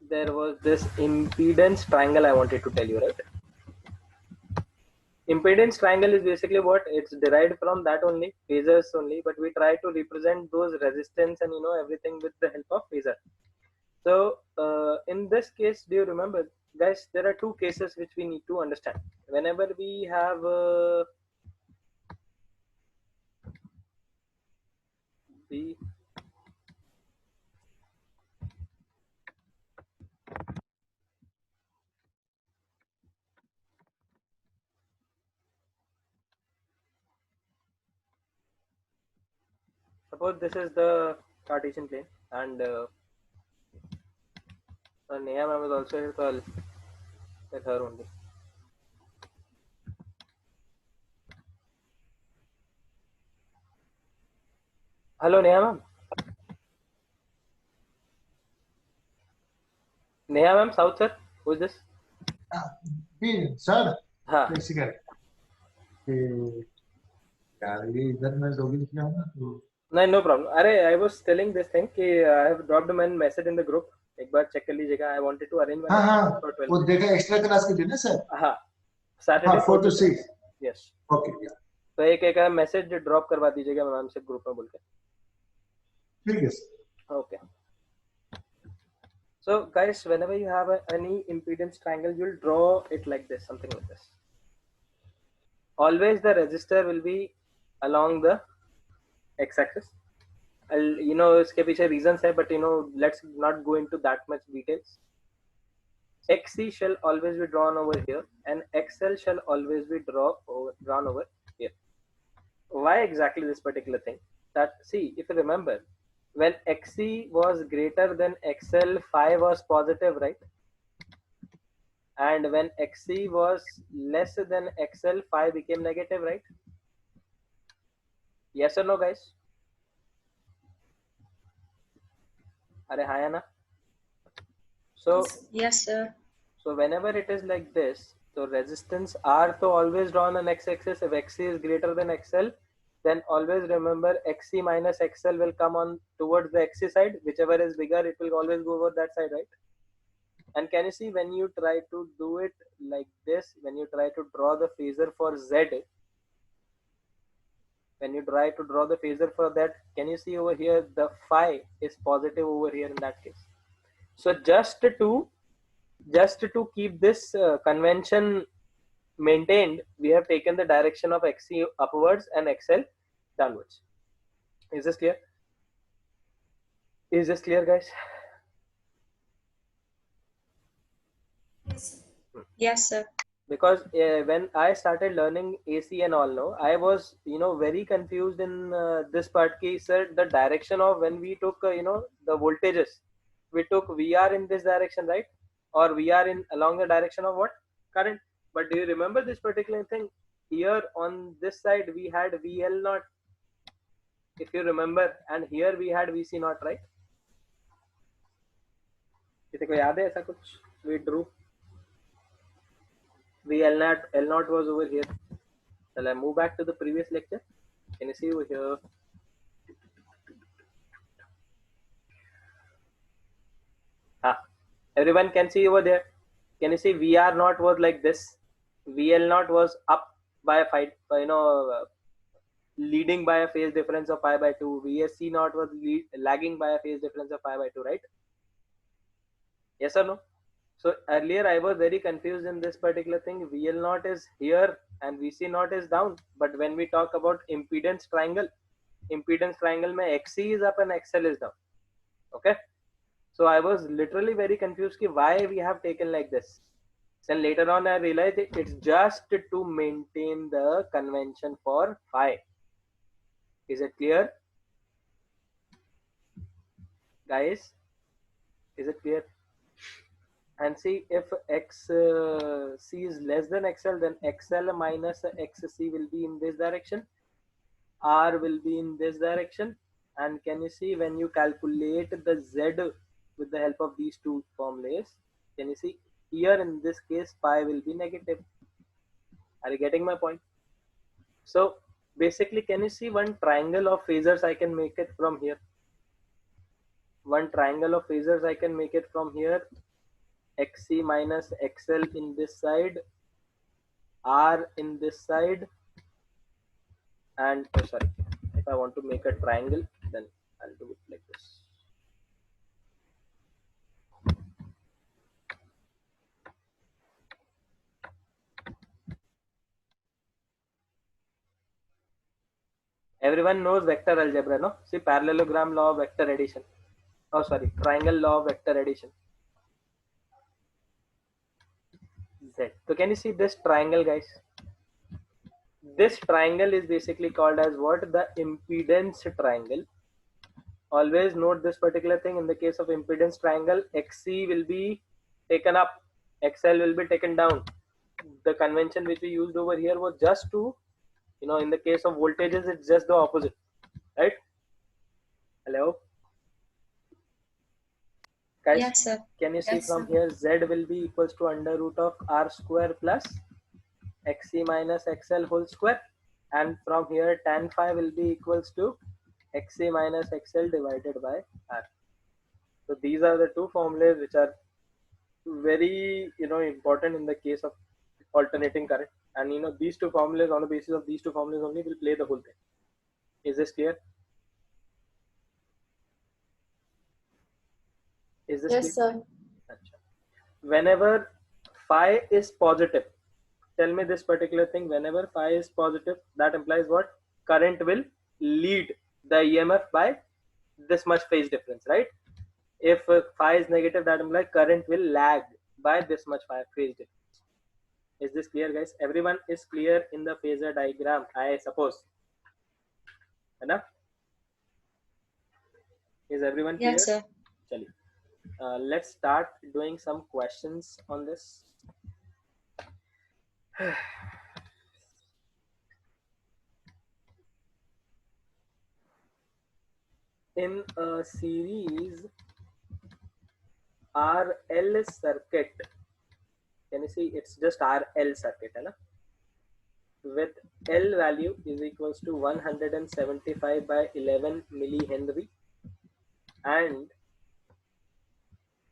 there was this impedance triangle I wanted to tell you, right? Impedance triangle is basically what it's derived from that only, phasors only, but we try to represent those resistance and everything with the help of phasor. So in this case, do you remember, guys? There are two cases which we need to understand. Whenever we have the suppose this is the Cartesian plane, and Neha ma'am is also here, so I'll let her only. Hello, Neha ma'am. Neha ma'am, South sir, who is this? Sir हाँ. Basically यार ये इधर मैं login किया हूं ना तो नहीं, नो प्रॉब्लम. अरे I was telling this thing कि I have dropped man message in the group. एक बार चेक कर लीजिएगा. I wanted to arrange one हाँ हाँ फॉर 12. वो देखा एक्स्ट्रा क्लास के दिन ना सर हाँ, हाँ Saturday 4 to 4 to 6. 6 yes. Okay या तो एक एक मैसेज ड्रॉप करवा दीजिएगा मैम से ग्रुप में बोल के. ठीक है sir Okay. So guys, whenever you have any impedance triangle, you'll draw it like this, something like this. Always the resistor will be along the x-axis. इसके पीछे reasons है, but let's not go into that much details. XC shall always be drawn over here, and XL shall always be drawn over here. Why exactly this particular thing? That, see, if you remember, when XC was greater than XL, phi was positive, right? And when XC was less than XL, phi became negative, right? Yes or no, guys? Are hi, na? So yes, sir. So whenever it is like this, so resistance R to always drawn on x-axis. If XC is greater than XL, then always remember XC minus XL will come on towards the XC side. Whichever is bigger, it will always go over that side, right? And can you see when you try to do it like this, when you try to draw the phasor for Z, when you try to draw the phasor for that, can you see over here the phi is positive over here in that case? So just to keep this convention maintained, we have taken the direction of XC upwards and XL downwards. Is this clear? Is this clear, guys? Yes, sir. Because when I started learning AC and all, no, I was very confused in this part. Ki, sir, the direction of when we took the voltages, we took VR in this direction, right? Or VR in along the direction of what? Current. But do you remember this particular thing? Here on this side we had VL naught, if you remember, and here we had VC naught, right? किसी को याद है ऐसा कुछ? We drew VL naught was over here. Shall I move back to the previous lecture? Can you see over here? Everyone can see over there. Can you see VR naught was like this? VL naught was up by a 5, leading by a phase difference of pi by 2. VSC naught was lagging by a phase difference of pi by 2, right? Yes or no? So earlier I was very confused in this particular thing. VL naught is here and VC naught is down. But when we talk about impedance triangle mein XC is up and XL is down. Okay. So I was literally very confused ki why we have taken like this. Then later on I realized it's just to maintain the convention for phi. Is it clear? Guys, is it clear? And see, if XC is less than XL, then XL minus XC will be in this direction. R will be in this direction. And can you see when you calculate the Z with the help of these two formulas, can you see here in this case pi will be negative. Are you getting my point? So basically, can you see one triangle of phasors I can make it from here? One triangle of phasors I can make it from here. XC minus XL in this side, R in this side, and oh, sorry, if I want to make a triangle, then I'll do it like this. Everyone knows vector algebra, no? See, parallelogram law of vector addition. Oh, sorry, triangle law of vector addition. Z. So can you see this triangle, guys? This triangle is basically called as what? The impedance triangle. Always note this particular thing. In the case of impedance triangle, XC will be taken up, XL will be taken down. The convention which we used over here was just to, in the case of voltages, it's just the opposite, right? Hello? Guys, Yes, sir. can you see from here, Z will be equals to under root of R square plus XC minus XL whole square, and from here tan phi will be equals to XC minus XL divided by R. So these are the two formulas which are very important in the case of alternating current, and these two formulas, on the basis of these two formulas only, will play the whole thing. Is this clear? Is this Yes, clear? sir. Whenever phi is positive, tell me this particular thing, whenever phi is positive, that implies what? Current will lead the EMF by this much phase difference, right? If phi is negative, that implies current will lag by this much phase difference. Is this clear, guys? Everyone is clear in the phasor diagram, I suppose. Enough? Is everyone clear? Yes, sir. Let's start doing some questions on this. In a series RL circuit, can you see it's just RL circuit, hai na? With L value is equals to 175 by 11 millihenry and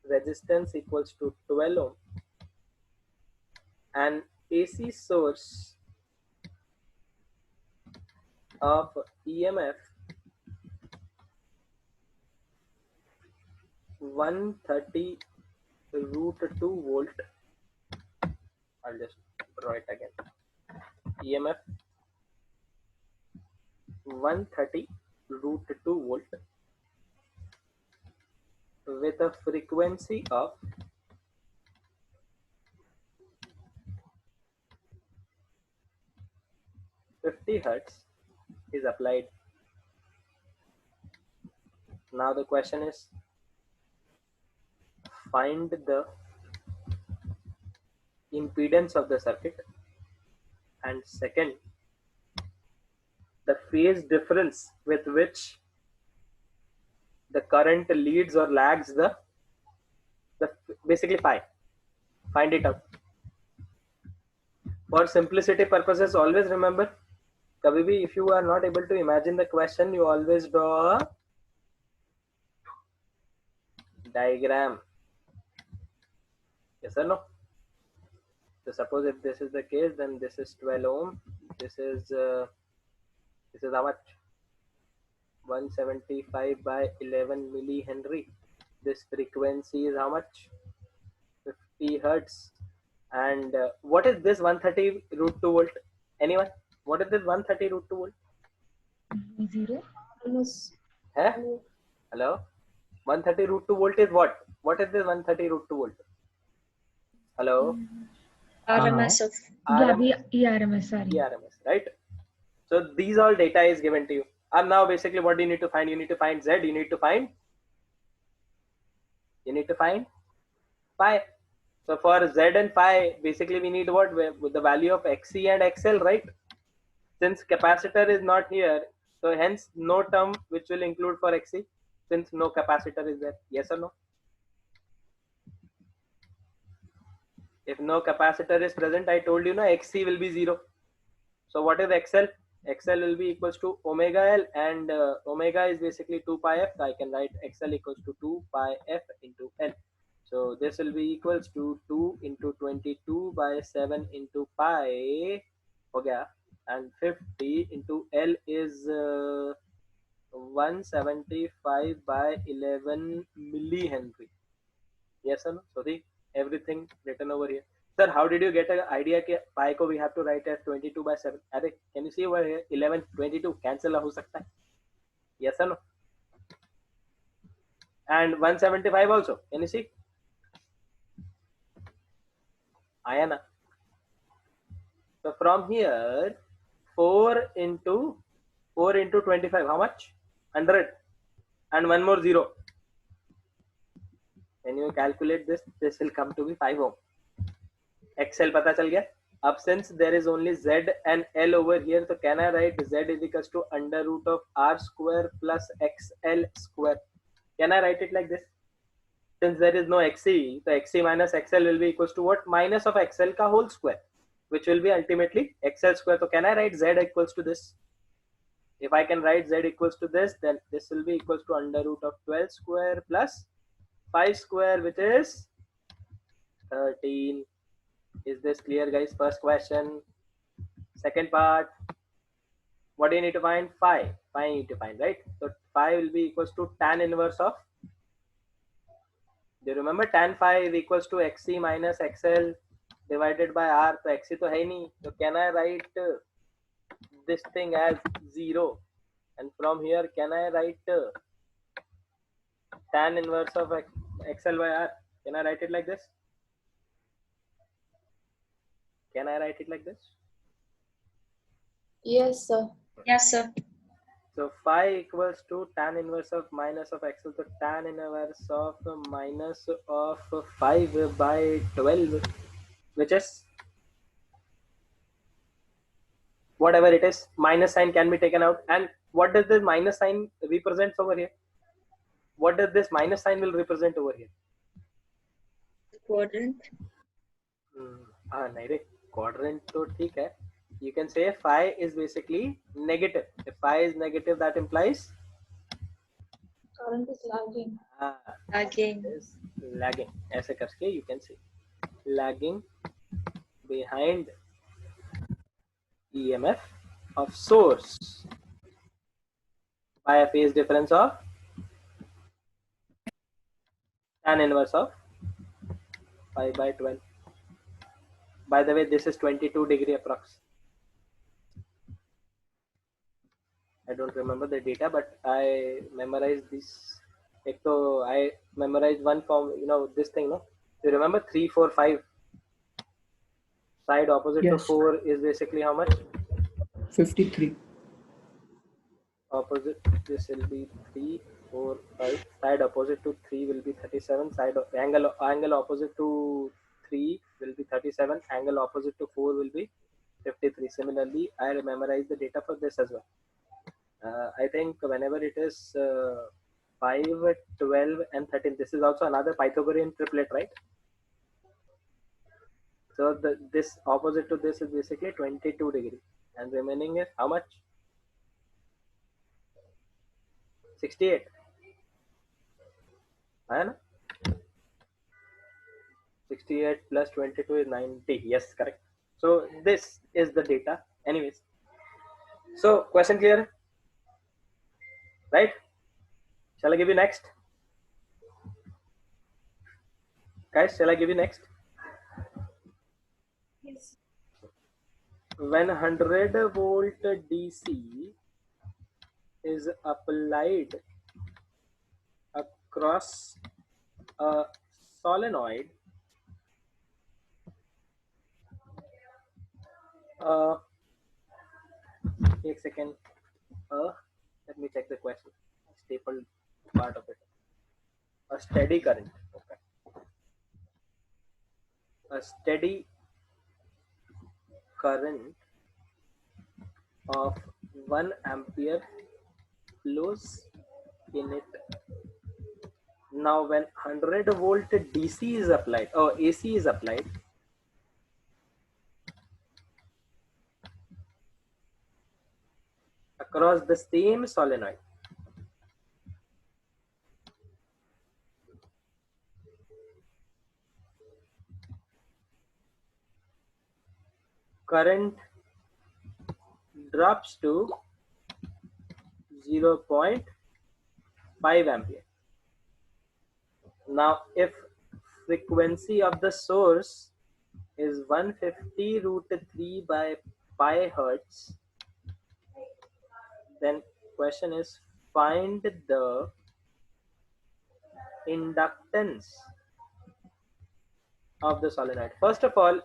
resistance equals to 12 ohm, and AC source of EMF 130 root 2 volt. I'll just draw it again. EMF 130 root 2 volt with a frequency of 50 hertz is applied. Now the question is, find the impedance of the circuit, and second, the phase difference with which the current leads or lags the basically phi. Find it out. For simplicity purposes, always remember, kabhi bhi if you are not able to imagine the question, you always draw a diagram. Yes or no? So suppose if this is the case, then this is 12 ohm. This is how much? 175 by 11 millihenry. This frequency is how much? 50 hertz. And what is this 130 root 2 volt? Anyone? What is this 130 root 2 volt? 0. Huh? Hello? 130 root 2 volt is what? What is this 130 root 2 volt? Hello? RMS of ERMS, sorry. ERMS, right? So these all data is given to you. And now basically what do you need to find? You need to find Z, you need to find phi. So for Z and phi, basically we need what? With the value of XC and XL, right? Since capacitor is not here, so hence no term which will include for XC, since no capacitor is there. Yes or no? If no capacitor is present, I told you, XC will be 0. So what is XL? XL will be equals to omega L, and omega is basically 2 pi f. So I can write XL equals to 2 pi f into L. So this will be equals to 2 into 22 by 7 into pi हो गया, and 50 into L is 175 by 11 millihenry. Yes or no? So the everything written over here. Sir, how did you get an idea कि pi को we have to write as 22 by 7? अरे, can you see over here? 11, 22 cancel हो सकता है. Yes or no? And 175 also. Can you see? आया ना? So from here, 4 into 25, how much? 100. And one more 0. When you calculate this, this will come to be 5 ohm. XL पता चल गया. अब since there is only Z and L over here, so can I write Z is equals to under root of R square plus XL square? Can I write it like this? Since there is no XC, so XC minus XL will be equals to what? Minus of XL ka whole square, which will be ultimately XL square. So can I write Z equals to this? If I can write Z equals to this, then this will be equals to under root of 12 square plus 5 square, which is 13. Is this clear, guys? First question. Second part. What do you need to find? Phi. Phi you need to find, right? So phi will be equals to tan inverse of. Do you remember tan phi is equals to XC minus XL divided by R? So XC to hai nahi. So can I write this thing as 0? And from here, can I write tan inverse of XL by R? Can I write it like this? Can I write it like this? Yes, sir. Yes, sir. So phi equals to tan inverse of minus of XL. So tan inverse of minus of 5 by 12, which is whatever it is. Minus sign can be taken out. And what does this minus sign represent over here? What does this minus sign will represent over here? Quadrant. नहीं रे, quadrant तो ठीक है. You can say phi is basically negative. If phi is negative, that implies Current is lagging. Lagging. is lagging. ऐसे करके you can say lagging behind EMF of source by a phase difference of tan inverse of 5 by 12. By the way, this is 22 degree approx. I don't remember the data, but I memorized this. I memorized one form, this thing, no? You remember 3, 4, 5? Side opposite to Yes. 4 is basically how much? 53. Opposite, this will be 3, 4, 5. Side opposite to 3 will be 37. Side angle opposite to 3 will be 37. Angle opposite to 4 will be 53. Similarly, I memorized the data for this as well. I think whenever it is 5, 12 and 13, this is also another Pythagorean triplet, right? So this opposite to this is basically 22 degree, and remaining is how much? 68. है ना? 68 plus 22 is 90. Yes, correct. So this is the data. Anyways, so question clear? Right? Shall I give you next? Guys, shall I give you next? Yes. When 100 volt DC is applied across a solenoid, एक second, let me check the question, stapled part of it. A steady current, okay. A steady current of 1 ampere flows in it. Now when 100 volt DC is applied or AC is applied, across the same solenoid, current drops to 0.5 ampere. Now, if frequency of the source is 150 root 3 by pi hertz, then question is find the inductance of the solenoid. First of all,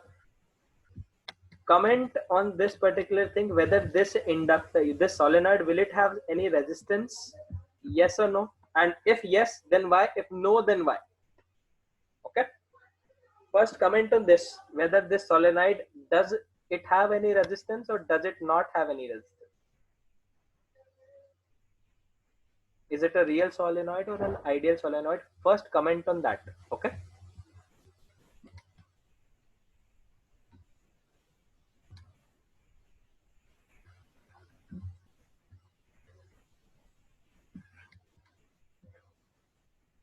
comment on this particular thing, whether this inductor, this solenoid, will it have any resistance? Yes or no? And if yes, then why? If no, then why? Okay. First comment on this, whether this solenoid, does it have any resistance or does it not have any resistance? Is it a real solenoid or an ideal solenoid? First comment on that. Okay.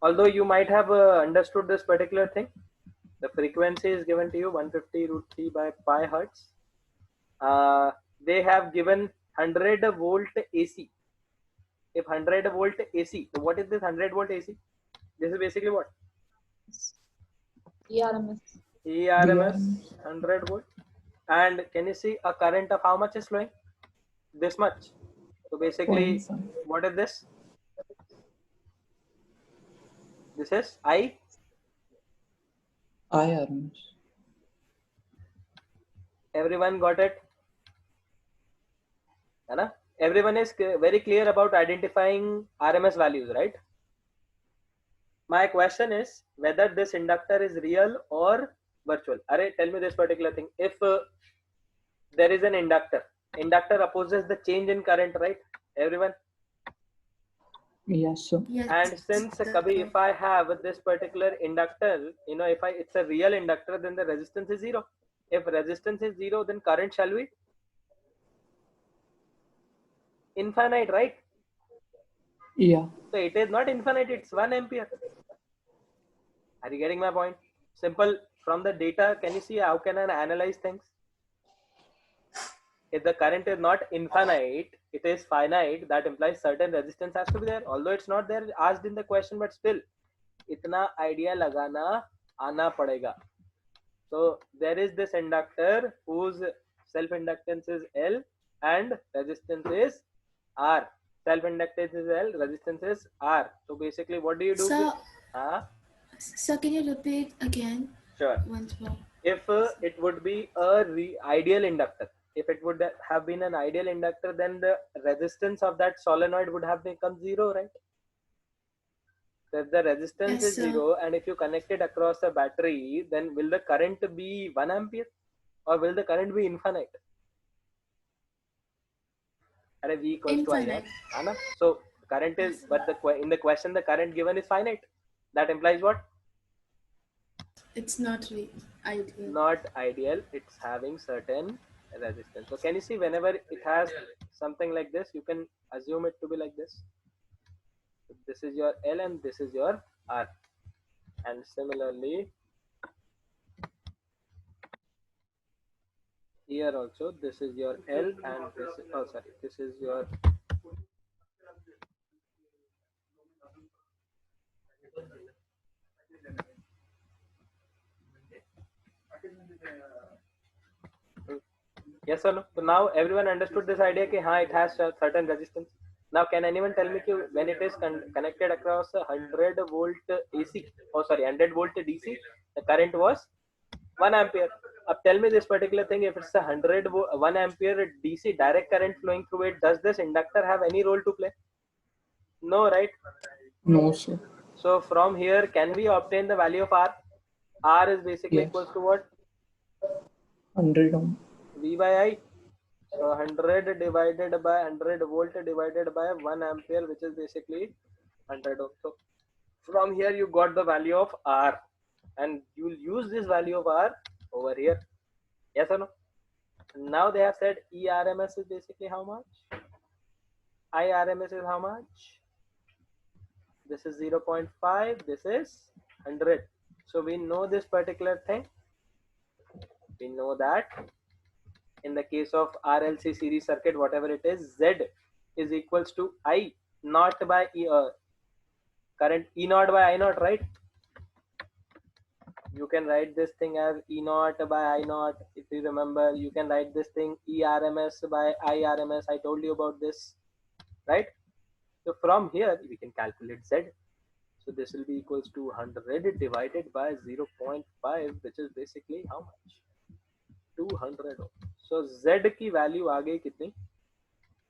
Although you might have understood this particular thing, the frequency is given to you 150 root 3 by pi hertz. They have given 100 volt AC. If 100 volt AC, so what is this 100 volt AC? This is basically what? ERMS. ERMS 100 volt. And can you see a current of how much is flowing? This much. So basically, 0.5. what is this? This is IRMS. Everyone got it? Anna? Everyone is very clear about identifying RMS values, right? My question is whether this inductor is real or virtual. Array, tell me this particular thing. If there is an inductor opposes the change in current, right? Everyone? Yes, sir. Yes. And since kabhi, if I have this particular inductor, if it's a real inductor, then the resistance is 0. If resistance is 0, then current shall be infinite, right? Yeah. So it is not infinite, it's 1 ampere. Are you getting my point? Simple. From the data, can you see how can I analyze things? If the current is not infinite, it is finite, that implies certain resistance has to be there. Although it's not there asked in the question, but still, itna idea lagana aana padega. So there is this inductor whose self-inductance is L and resistance is R. Self-inductance is L, resistance is R. So basically, what do you do? So can you repeat again? Sure. Once more. If it would be a ideal inductor, if it would have been an ideal inductor, then the resistance of that solenoid would have become 0, right? So if the resistance is 0 and if you connect it across a battery, then will the current be 1 ampere or will the current be infinite? V equals to I, right? So current is, but in the question the current given is finite. That implies what? It's not ideal. Not ideal. It's having certain resistance. So can you see whenever it has something like this, you can assume it to be like this. This is your L and this is your R. And similarly, here also this is your L and this is your yes or no? So now everyone understood this idea that it has a certain resistance. Now can anyone tell me when it is connected across a 100 volt AC, 100 volt DC, the current was 1 ampere. Tell me this particular thing, if it's a 1 ampere DC direct current flowing through it, does this inductor have any role to play? No, right? No, sir. So from here, can we obtain the value of R? R is basically Yes. equals to what? 100 ohm. V by I. So 100 divided by 100 volt divided by 1 ampere, which is basically 100 ohm. So from here you got the value of R, and you will use this value of R over here. Yes or no? Now they have said ERMS is basically how much? IRMS is how much? This is 0.5, this is 100. So we know this particular thing. We know that in the case of RLC series circuit, whatever it is, Z is equals to I naught by current E naught by I naught, right? You can write this thing as E naught by I naught. If you remember, you can write this thing E RMS by I RMS. I told you about this, right? So from here we can calculate Z. So this will be equals to 100 divided by 0.5, which is basically how much? 200 ohm. So Z की value आ गई कितनी?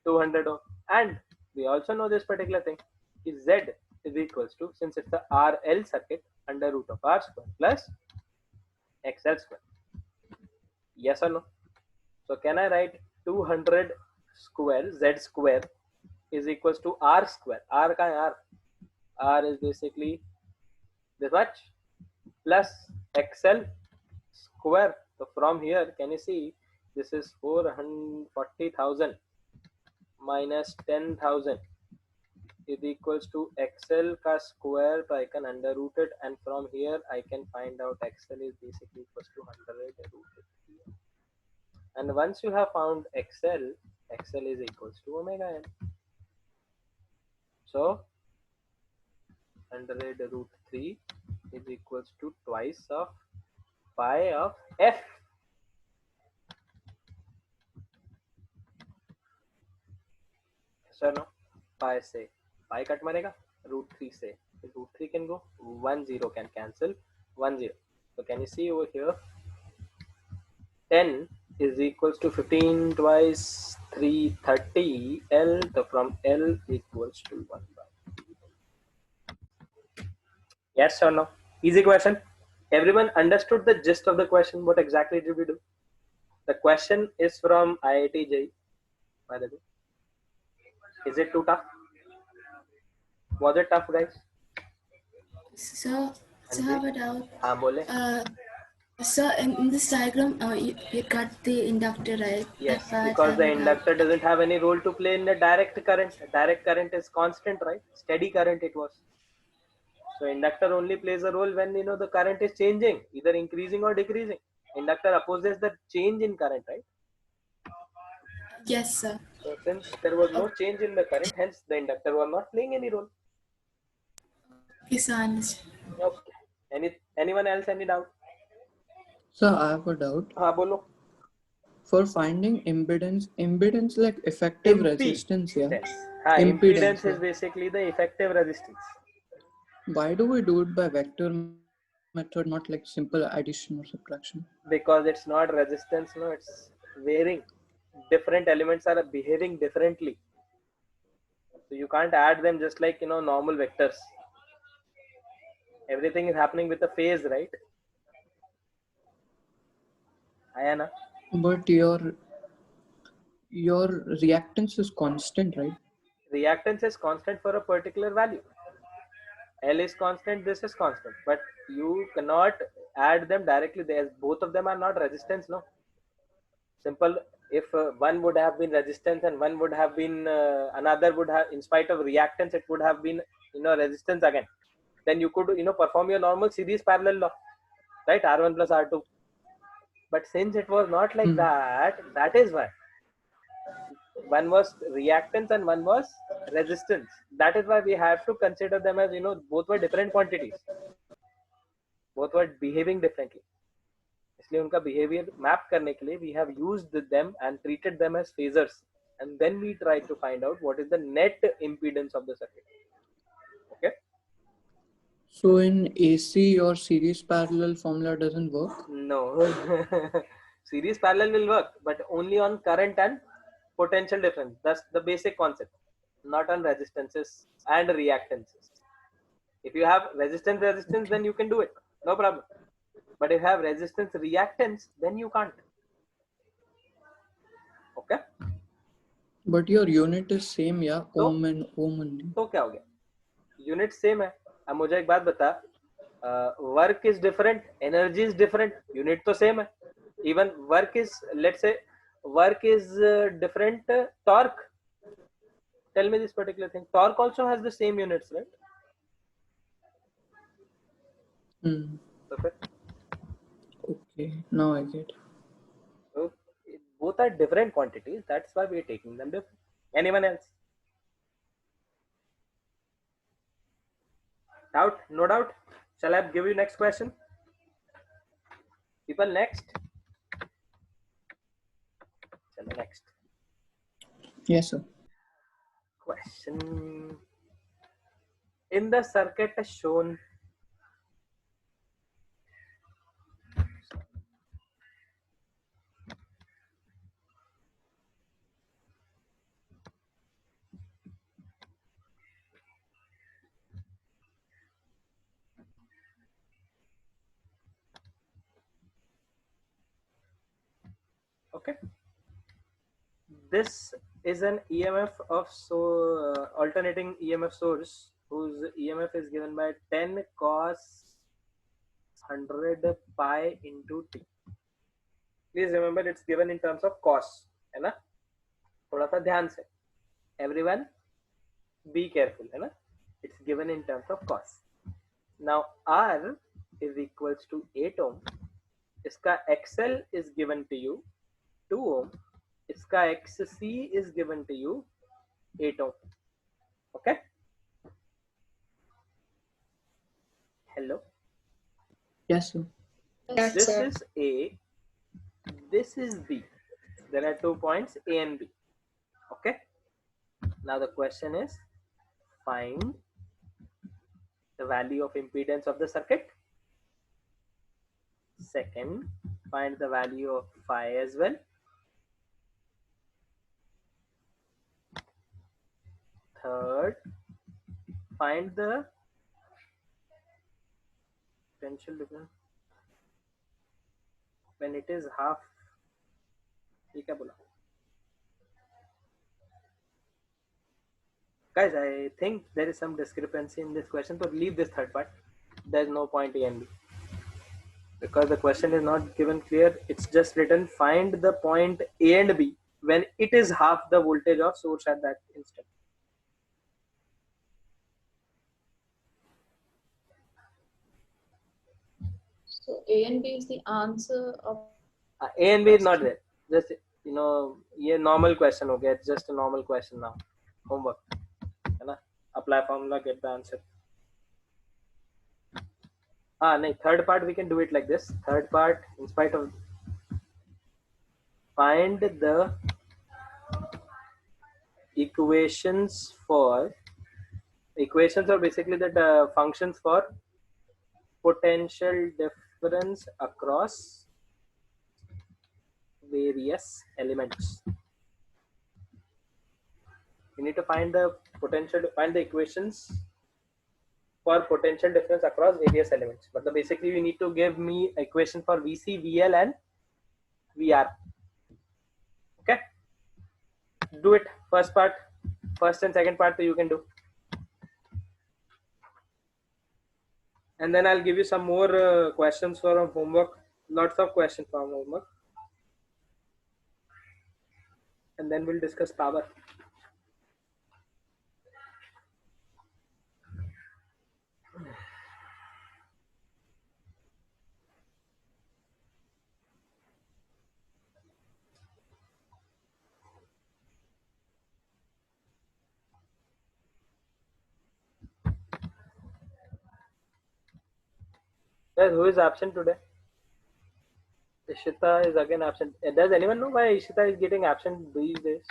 200 ohm. And we also know this particular thing is Z is equals to, since it's the RL circuit, under root of R square plus XL square. Yes or no? So can I write 200 square Z square is equals to R square? R का है R? R is basically this much plus XL square. So from here, can you see this is 440,000 minus 10,000 is equals to XL ka square. So I can under root it, and from here I can find out XL is basically equals to 100 root it. And once you have found XL, XL is equals to omega n. So 100 root 3 is equals to twice of pi of F. So no, pi से pi cut मारेगा, root 3 से root 3 can go, 1 0 can cancel, 1 0. So can you see over here, 10 is equals to 15 twice 330 L. So from L equals to 1 by. Yes or no? Easy question. Everyone understood the gist of the question? What exactly did we do? The question is from IIT JEE, by the way. Is it too tough? Was it tough, guys? So I have a doubt. हाँ बोले. So in this diagram, you got the inductor, right? Yes, That because the I have a doubt. inductor doesn't have any role to play in the direct current. Direct current is constant, right? Steady current it was. So inductor only plays a role when the current is changing, either increasing or decreasing. Inductor opposes the change in current, right? Yes, sir. So since there was no change in the current, hence the inductor was not playing any role. Yes, I understand. Okay. Anyone else any doubt? So I have a doubt. हाँ बोलो. For finding impedance like effective resistance, yeah. Impedance is basically the effective resistance. Why do we do it by vector method, not like simple addition or subtraction? Because it's not resistance, no, it's varying. Different elements are behaving differently. So you can't add them just like normal vectors. Everything is happening with a phase, right? Ayana? But your reactance is constant, right? Reactance is constant for a particular value. L is constant, this is constant, but you cannot add them directly. Both of them are not resistance, no. Simple. If one would have been resistance and one would have been another would have, in spite of reactance, it would have been resistance again. Then you could perform your normal series parallel law, right? R1 plus R2. But since it was not like that, that is why one was reactance and one was resistance. That is why we have to consider them as both were different quantities, both were behaving differently. इसलिए उनका behavior map करने के लिए we have used them and treated them as phasors, and then we try to find out what is the net impedance of the circuit. Okay. So in AC your series parallel formula doesn't work? No. Series parallel will work, but only on current and potential difference. That's the basic concept, not on resistances and reactances. If you have resistance, then you can do it, no problem. But if you have resistance reactance, then you can't. Okay. But your unit is same, yeah, ohm and ohm only. तो क्या हो गया? Unit same है. अब मुझे एक बात बता. Work is different, energy is different. Unit तो same है. Even work is, let's say, work is different. Torque. Tell me this particular thing. Torque also has the same units, right? तो फिर Okay, now I get. so both are different quantities. That's why we are taking them different. Anyone else? Doubt? No doubt. Shall I give you next question? People next. Chalo, next Yes, sir. question. In the circuit shown, okay, this is an EMF of alternating EMF source whose EMF is given by 10 cos 100 pi into t. Please remember it's given in terms of cos, है ना? थोड़ा सा ध्यान से. Everyone, be careful, है ना? It's given in terms of cos. Now R is equals to 8 ohm. इसका XL is given to you 2 ohm. इसका XC is given to you 8 ohm. Okay? Hello? Yes, sir. Yes, This sir. is A, this is B. There are 2 points A and B. Okay? Now the question is, find the value of impedance of the circuit. Second, find the value of phi as well. Third, find the potential difference when it is half. ये क्या बोला? Guys, I think there is some discrepancy in this question, so leave this third part. There's no point A and B. Because the question is not given clear, it's just written find the point A and B when it is half the voltage of source at that instant. So A and B is the answer of A and B is not there. Just ये normal question हो गया. It's just a normal question now. Homework, है ना? Apply formula, get the answer. No, third part we can do it like this. Third part, in spite of, find the equations are basically the functions for potential difference across various elements. You need to find the equations for potential difference across various elements. But basically you need to give me equation for VC, VL and VR. Okay, do it. First part, first and second part, so you can do, and then I'll give you some more questions for homework. Lots of questions from homework, and then we'll discuss power. Guys, who is absent today? Ishita is again absent. Does anyone know why Ishita is getting absent these days?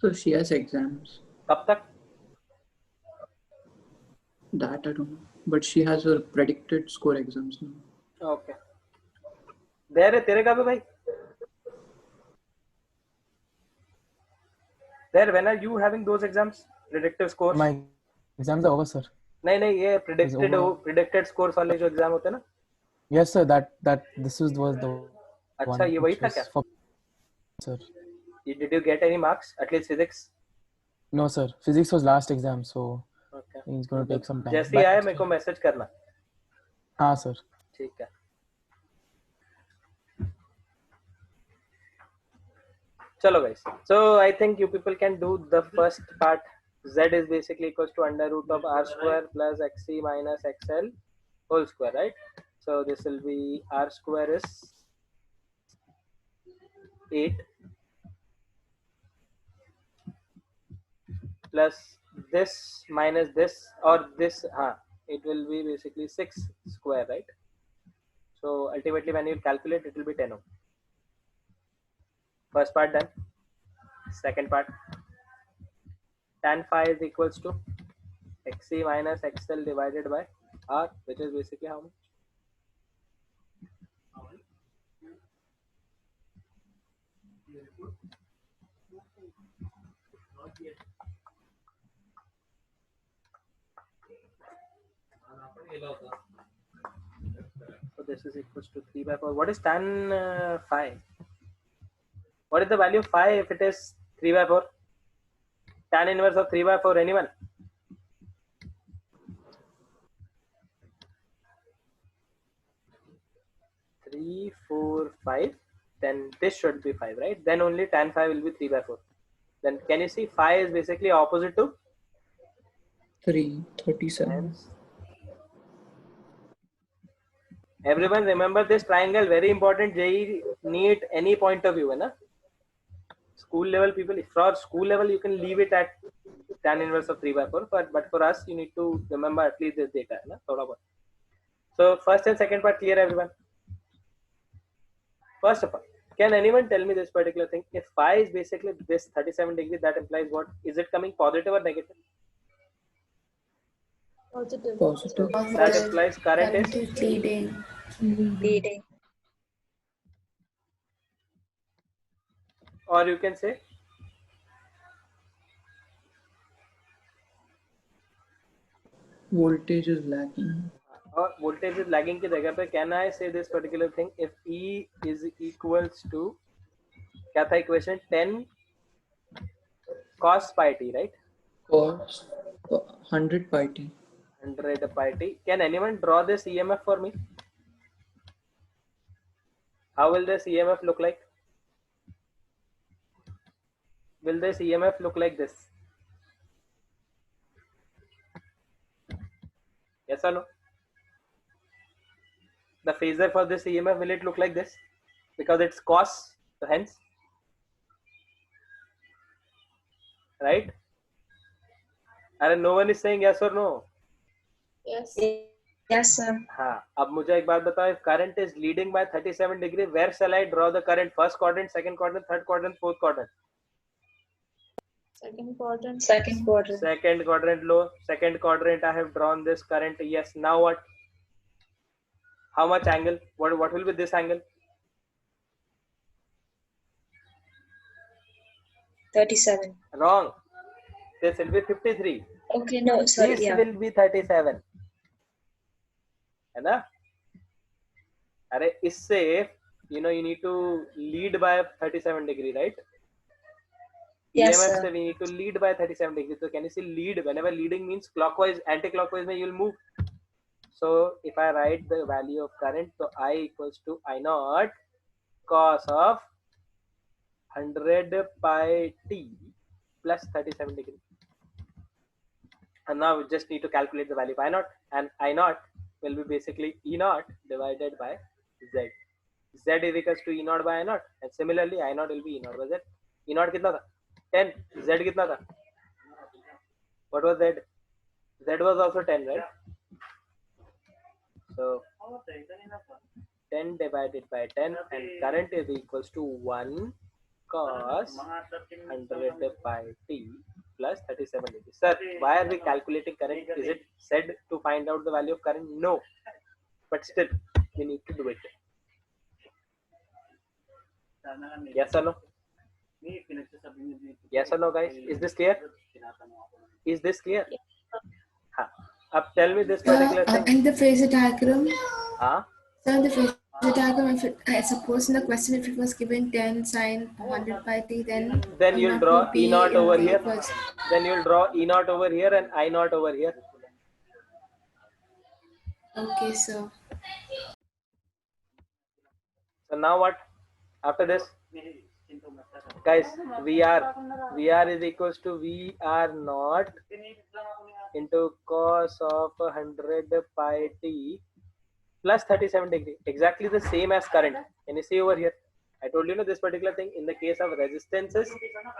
So she has exams. कब तक? That I don't know. But she has her predicted score exams now. Okay. There, तेरे का भी भाई? There, when are you having those exams? Predictive scores? My exams are over, sir. नहीं ये predicted scores वाले जो exam होते हैं ना? Yes, sir. This was the अच्छा, one ये वही which था was क्या? for, sir. Did you get any marks? At least physics? No, sir. Physics was last exam, so Okay. it's going to take some time. जैसे ही आए मेरे को message करना. हाँ, sir. ठीक है. Chalo guys. So I think you people can do the first part. Z is basically equals to under root of R square plus XC minus XL whole square, right? So this will be r square is 8 plus this minus this, or this, it will be basically 6 square, right? So ultimately when you calculate, it will be 10 ohm. First part done. Second part, tan phi is equals to xc minus xl divided by r, which is basically how much? So this is equals to 3 by 4. What is tan phi? What is the value of phi if it is 3 by 4? Tan inverse of 3 by 4, anyone? Three, 4, 5. Then this should be 5, right? Then only tan phi will be 3 by 4. Then can you see phi is basically opposite to 337. Hence, everyone remember this triangle, very important. JEE NEET any point of view, है ना? School level people, for school level you can leave it at tan inverse of 3 by 4, but for us you need to remember at least this data, है ना? थोड़ा बहुत. So first and second part clear, everyone? First of all, can anyone tell me this particular thing? If phi is basically this 37 degrees, that implies what? Is it coming positive or negative? Positive. Positive. That implies current Current is is leading. Leading. or you can say Voltage is lacking. or voltage is lagging की जगह पे can I say this particular thing? If E is equals to क्या था equation 10 cos pi t, right? Cos 100 pi t. 100 pi t. Can anyone draw this EMF for me? How will this EMF look like? Will this EMF look like this? Yes or no? The phasor for this EMF, will it look like this? Because it's cos, so hence, right? And no one is saying yes or no. Yes. Yes, sir. हाँ, अब मुझे एक बात बताओ, if current is leading by 37 degree, where shall I draw the current? First quadrant, second quadrant, third quadrant, fourth quadrant? Second quadrant. Second quadrant. Second quadrant low. Second quadrant, I have drawn this current. Yes. Now what? How much angle? What will be this angle? 37. Wrong. This will be 53. Okay, no, sorry. This Yeah. will be 37. है ना? अरे इससे you need to lead by 37 degree, right? Yes, EMF sir. se we need to lead by 37 degrees. So can you see lead? Whenever leading means clockwise, anti-clockwise, you will move. So if I write the value of current, so I equals to I naught cos of 100 pi t plus 37 degree. And now we just need to calculate the value of I naught, and I naught will be basically E naught divided by Z. Z is equals to E naught by I naught, and similarly I naught will be E naught by Z. E naught कितना था? 10. Z कितना था? What was Z? Z was also 10, right? So 10 divided by 10, and current is equals to 1 cos 100 pi t plus 37 degrees. Sir, why are we calculating current? Is it said to find out the value of current? No, but still we need to do it. Yes or no? Yes or no, guys? Is this clear? Is this clear? हाँ. अब tell me this particular thing. In the phasor diagram, हाँ. so in the phasor diagram, if it, I suppose in the question if it was given 10 sine 100 pi t, then You'll draw E naught in over the here. equals. Then you'll draw E naught over here and I naught over here. Okay, so So now what? After this, guys, VR is equals to VR naught into cos of 100 pi t plus 37 degree, exactly the same as current. Can you see over here? I told you this particular thing. In the case of resistances,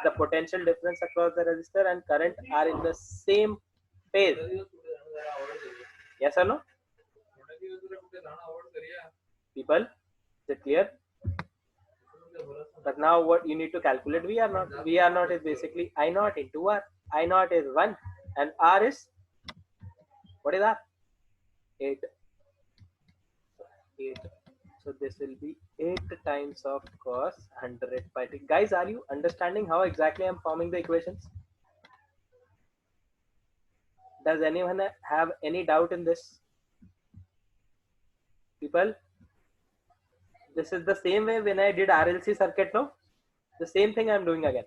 the potential difference across the resistor and current are in the same phase. Yes or no? People, is it clear? But now what you need to calculate VR naught. VR naught is basically I naught into R. I naught is 1 and R is, what is R? 8. 8. So this will be 8 times of cos 100 pi t. Guys, are you understanding how exactly I'm forming the equations? Does anyone have any doubt in this? People, this is the same way when I did RLC circuit, no? The same thing I'm doing again.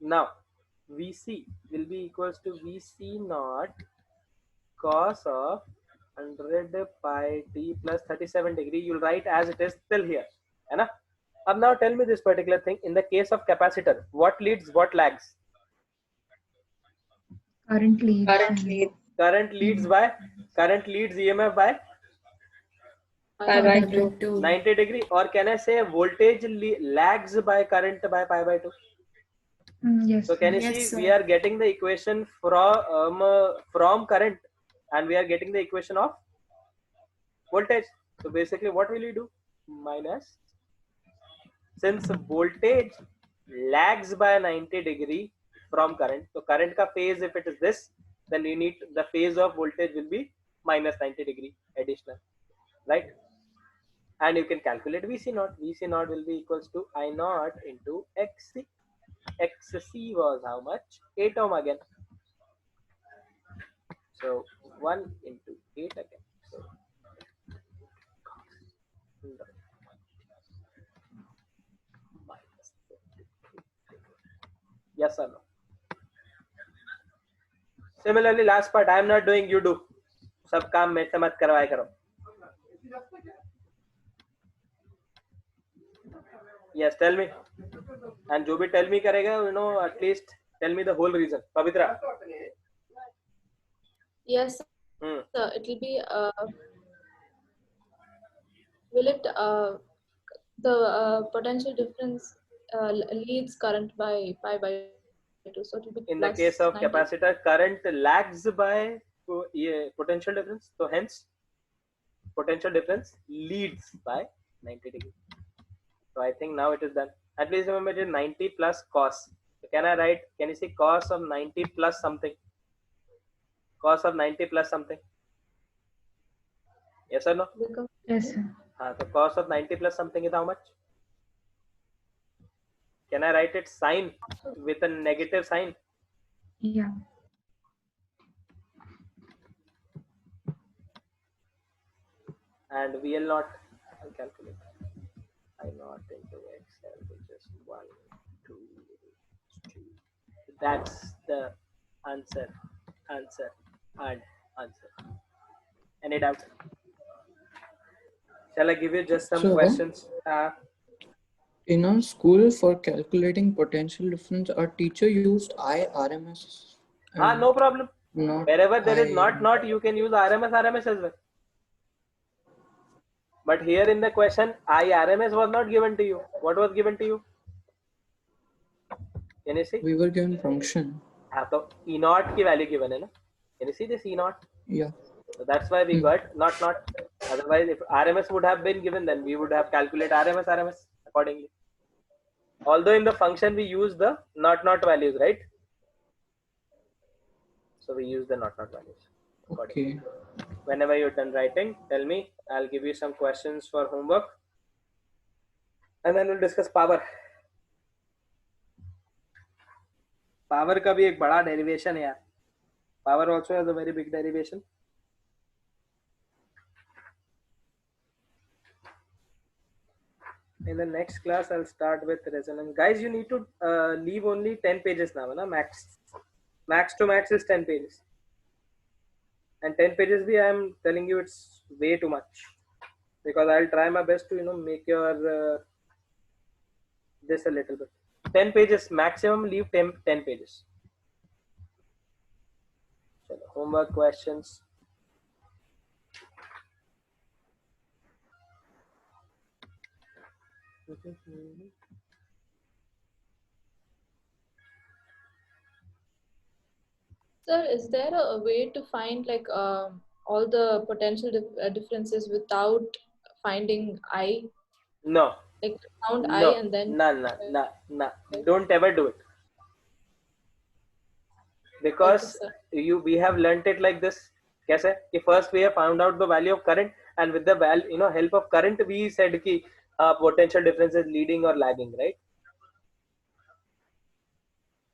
Now, VC will be equals to VC naught cos of 100 pi t plus 37 degree. You'll write as it is till here. Hai na? Now tell me this particular thing. In the case of capacitor, what leads, what lags? Current leads. Current leads by, current leads EMF by Pi by 2. 90 degree, or can I say voltage lags by current by pi by 2? Yes. So can you Yes, see sir. we are getting the equation from current and we are getting the equation of voltage. So basically what will you do? Minus, since voltage lags by 90 degree from current, so current ka phase if it is this, then you need the phase of voltage will be minus 90 degree additional, right? And you can calculate VC naught. VC naught will be equals to I naught into XC. XC was how much? 8 ohm again. So 1 into 8 again. So minus 50. Yes or no? Similarly, last part I am not doing, you do. सब काम मेरे से मत करवाया करो. Yes, tell me. And जो भी tell me करेगा, at least tell me the whole reason. Pavitra. Yes, sir. It will be, will it, the potential difference leads current by pi by 2. So it will be In the plus case of 90. capacitor, current lags by potential difference. So hence, potential difference leads by 90 degree. So I think now it is done. At least remember it is 90 plus cos. So can I write, can you see cos of 90 plus something? Cos of 90 plus something? Yes or no? Because Yes, sir. So cos of 90 plus something is how much? Can I write it sine with a negative sign? Yeah. And VL naught, I'll calculate. I naught into XL, which is 1, 2, 2. That's the answer, and answer. Any doubts? Shall I give you just some So- questions? In our school, for calculating potential difference, our teacher used IRMS. and No problem. Not Wherever there is I- not, you can use RMS as well. But here in the question, IRMS was not given to you. What was given to you? Can you see? We were given function. So E naught की value given है ना? Can you see this E naught? Yeah. So that's why we got not. Otherwise, if RMS would have been given, then we would have calculated RMS accordingly. Although in the function we use the not values, right? So we use the not values. Okay. Whenever you're done writing, tell me. I'll give you some questions for homework, and then we'll discuss power. Power का भी एक बड़ा derivation है यार. Power also has a very big derivation. In the next class, I'll start with resonance. Guys, you need to leave only 10 pages now, na? Max to max is 10 pages. And 10 pages, I'm telling you, it's way too much. Because I'll try my best to, make your this a little bit. 10 pages maximum, leave 10 pages. So, homework questions. Sir, is there a way to find like all the potential differences without finding I? No, Like count I no, and then nah. Don't ever do it, okay, because sir. we have learnt it like this. कैसे कि first we have found out the value of current, and with the help of current we said कि potential difference is leading or lagging, right?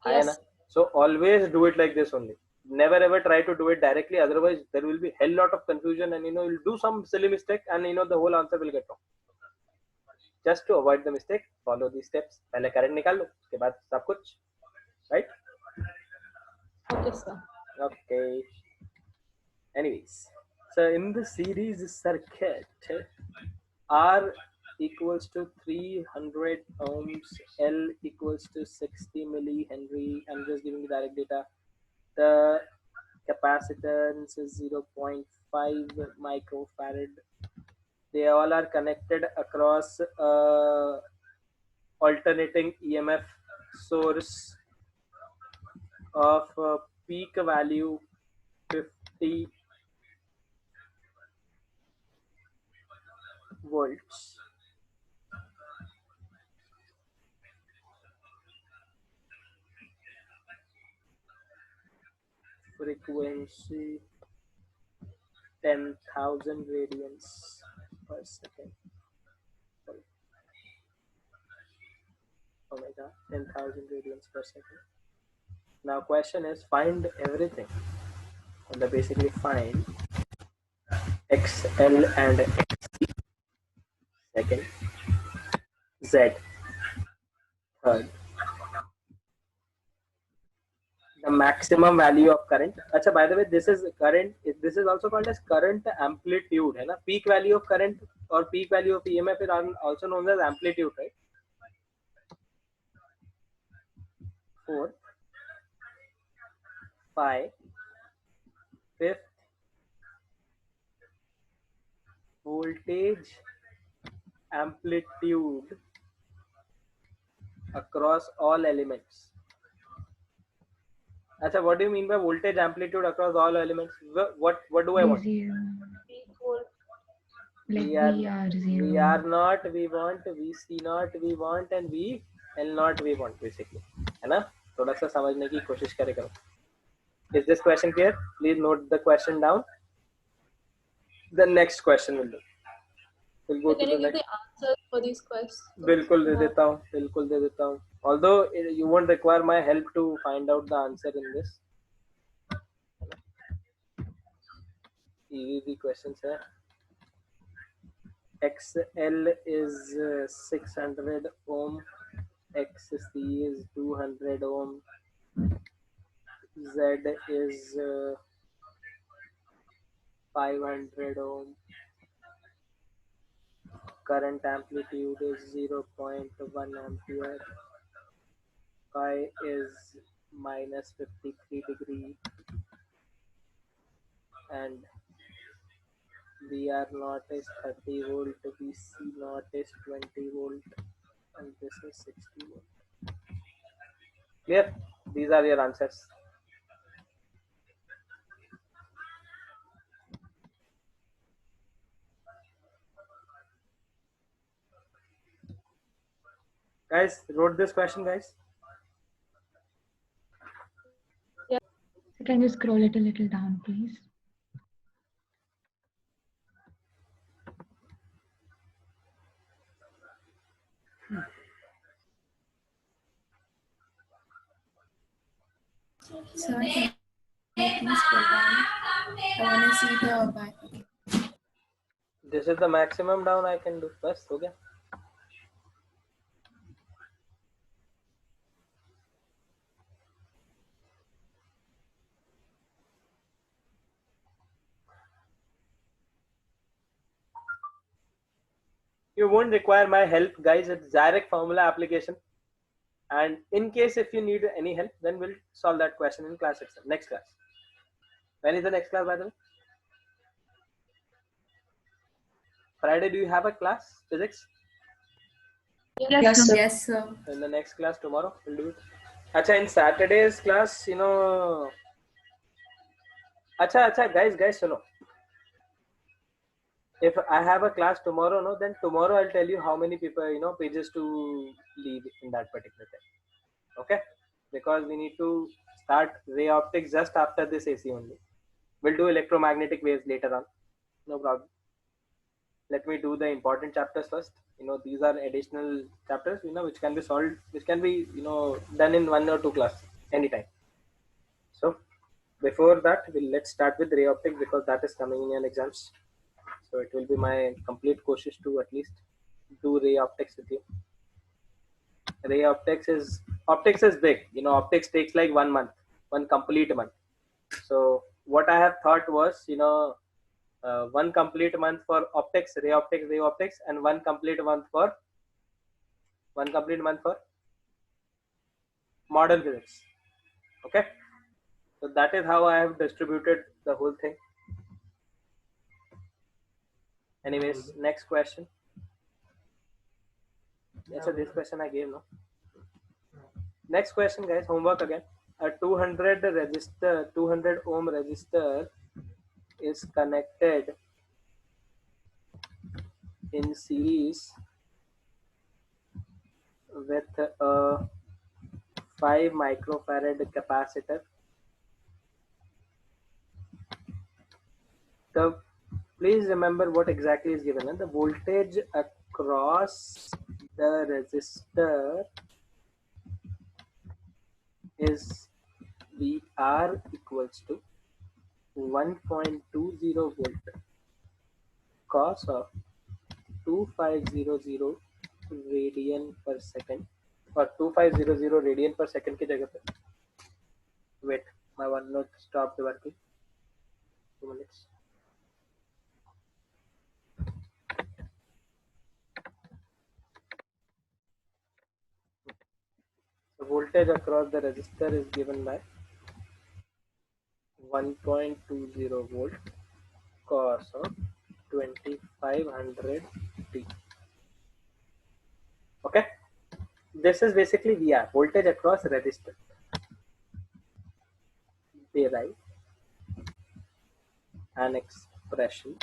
है ना? Yes. So always do it like this only. Never ever try to do it directly, otherwise there will be hell lot of confusion, and you'll do some silly mistake, and the whole answer will get wrong. Just to avoid the mistake, follow these steps. पहले current निकाल लो, उसके बाद सब कुछ, right? Okay, sir. Okay. Anyways, so in the series circuit, R equals to 300 ohms, L equals to 60 millihenry. I'm just giving you direct data. The capacitance is 0.5 microfarad. They all are connected across alternating EMF source of peak value 50 volts. Frequency 10,000 radians per second. Sorry. Omega 10,000 radians per second. Now question is find everything. And basically find XL and XC second, Z third, the maximum value of current. Acha, by the way, this is current. This is also called as current amplitude. है ना? Peak value of current or peak value of EMF is also known as amplitude, right? Fourth, 5, 5th, voltage amplitude across all elements. Acha, what do you mean by voltage amplitude across all elements? What do I want? Equal. Like We are VR0. we are not, we want, VC not, we want, and VL not, we want, basically. है ना? थोड़ा सा समझने की कोशिश करे करो. Is this question clear? Please note the question down. The next question will do. We'll go So to can the you give next. the answers for these questions? बिल्कुल दे देता हूँ, बिल्कुल दे देता हूँ. Although you won't require my help to find out the answer in this. Easy questions है. XL is 600 ohm, XC is 200 ohm, Z is 500 ohm, current amplitude is 0.1 ampere, pi is minus 53 degree, and VR naught is 30 volt, VC naught is 20 volt, and this is 60 volt. Clear? These are your answers. Guys, wrote this question, guys? So can you scroll it a little down, please? So can you please scroll down? I want to see the back. This is the maximum down I can do. Bas, ho gaya. You won't require my help, guys. It's direct formula application. And in case if you need any help, then we'll solve that question in class itself. Next class. When is the next class, by the way? Friday, do you have a class? Physics? Yes, sir. Yes, sir. In the next class tomorrow, we'll do it. Acha, in Saturday's class, Acha, guys, suno. If I have a class tomorrow, no, then tomorrow I'll tell you how many people, pages to leave in that particular thing. Okay? Because we need to start ray optics just after this AC only. We'll do electromagnetic waves later on. No problem. Let me do the important chapters first. These are additional chapters, which can be solved, which can be, done in 1 or 2 class anytime. So before that, let's start with ray optics because that is coming in your exams. So it will be my complete koshish to at least do ray optics with you. Ray optics is big. Optics takes like 1 month, 1 complete month. So what I have thought was, 1 complete month for optics, ray optics, and 1 complete month for modern physics. Okay. So that is how I have distributed the whole thing. Anyways, next question. Yes, so this question I gave, no? Next question, guys, homework again. A 200 ohm resistor is connected in series with a 5 microfarad capacitor. Please remember what exactly is given. The voltage across the resistor is VR equals to 1.20 volt cos of 2500 radian per second, or 2500 radian per second की जगह पे. Wait, my OneNote stopped working. 2 minutes. The voltage across the resistor is given by 1.20 volt cos of 2500 t. Okay, this is basically VR, voltage across resistor. Derive an expression.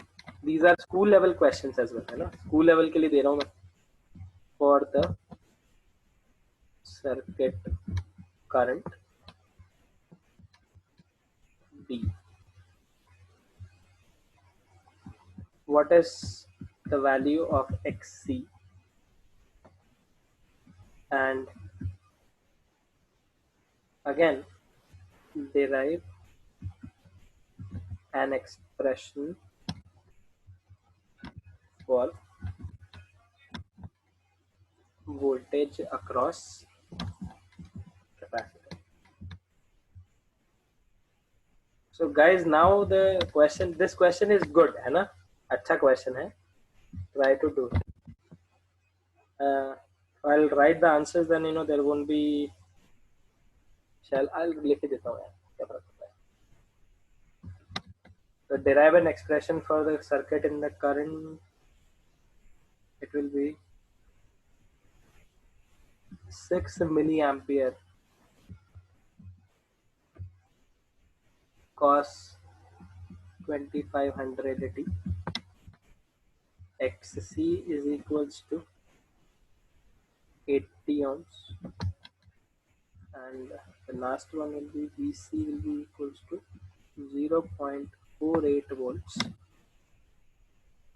These are school level questions as well, है ना? School level के लिए दे रहा हूँ मैं. For the circuit current B, what is the value of XC, and again derive an expression for voltage across capacitor. So guys, now the question, this question is good, है ना? अच्छा question है. Try to do it. I'll write the answers, then there won't be. I'll लिख देता हूँ यार, क्या फर्क पड़ता है. So derive an expression for the circuit in the current. It will be 6 milliampere cos 2500 t. XC is equals to 80 ohms, and the last one will be VC will be equals to 0.48 volts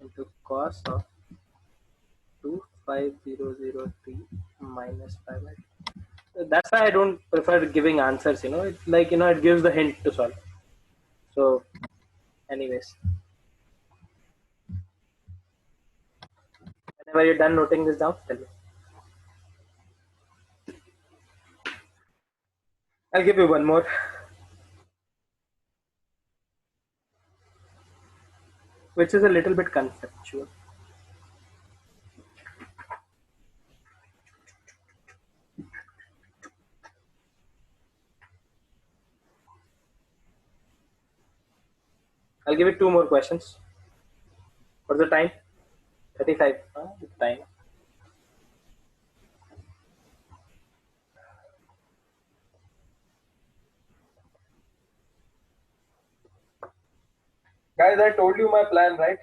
into cos of 2500 t minus 5. That's why I don't prefer giving answers, it's like, it gives the hint to solve. So anyways, whenever you're done noting this down, tell me. I'll give you one more. Which is a little bit conceptual. I'll give it 2 more questions. What's the time? 35. The time. Guys, I told you my plan, right?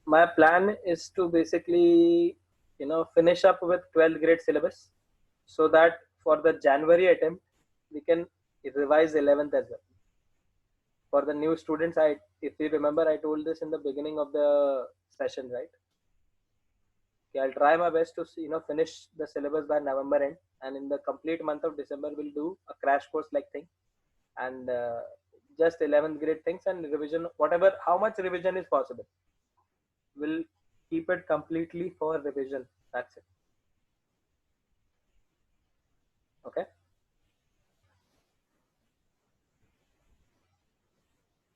My plan is to basically, finish up with 12th grade syllabus so that for the January attempt, we can revise 11th as well. For the new students, if you remember, I told this in the beginning of the session, right? Okay, I'll try my best to finish the syllabus by November end, and in the complete month of December, we'll do a crash course like thing, and just 11th grade things and revision, whatever, how much revision is possible. We'll keep it completely for revision. That's it. Okay.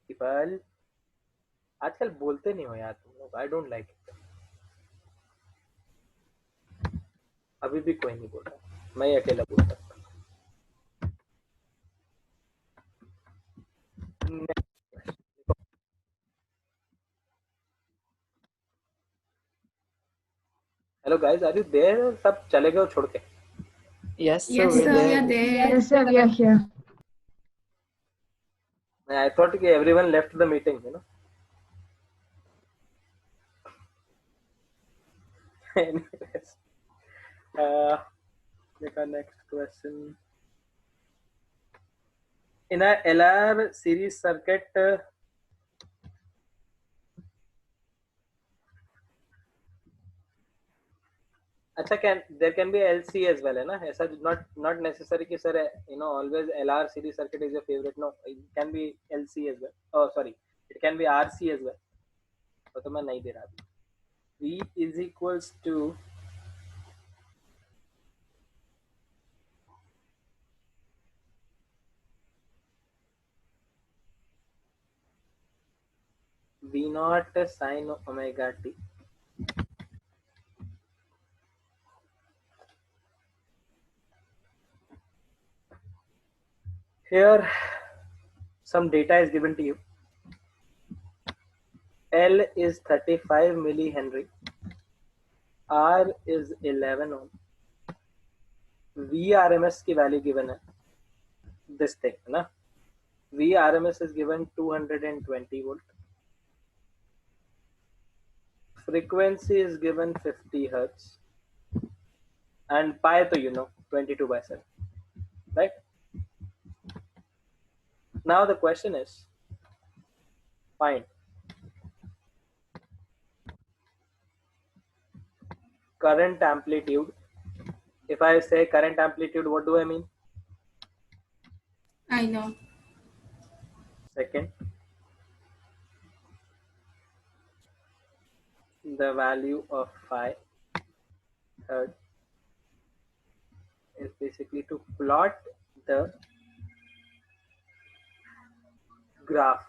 People, आजकल बोलते नहीं हो यार तुम लोग. I don't like it. अभी भी कोई नहीं बोल रहा, मैं ही अकेला बोल सकता हूँ. Hello guys, are you there? सब चले गए छोड़ के. Yes, sir. Yes, we're sir, we there. are there. Yes, sir, we are here. I thought कि everyone left the meeting, Anyways, take our next question. In a LR series circuit, there can be LC as well, है ना? ऐसा not necessary कि sir, always LR series circuit is your favorite. No, it can be LC as well. Oh, sorry, it can be RC as well. तो मैं नहीं दे रहा अभी. V is equals to V naught sin omega t. Here, some data is given to you. L is 35 millihenry. R is 11 ohm. VRMS की value given है. This thing, ना? VRMS is given 220 volt. Frequency is given 50 hertz. And pi to 22/7. Right? Now the question is, find current amplitude. If I say current amplitude, what do I mean? I know. Second, the value of phi. Third is basically to plot the graph.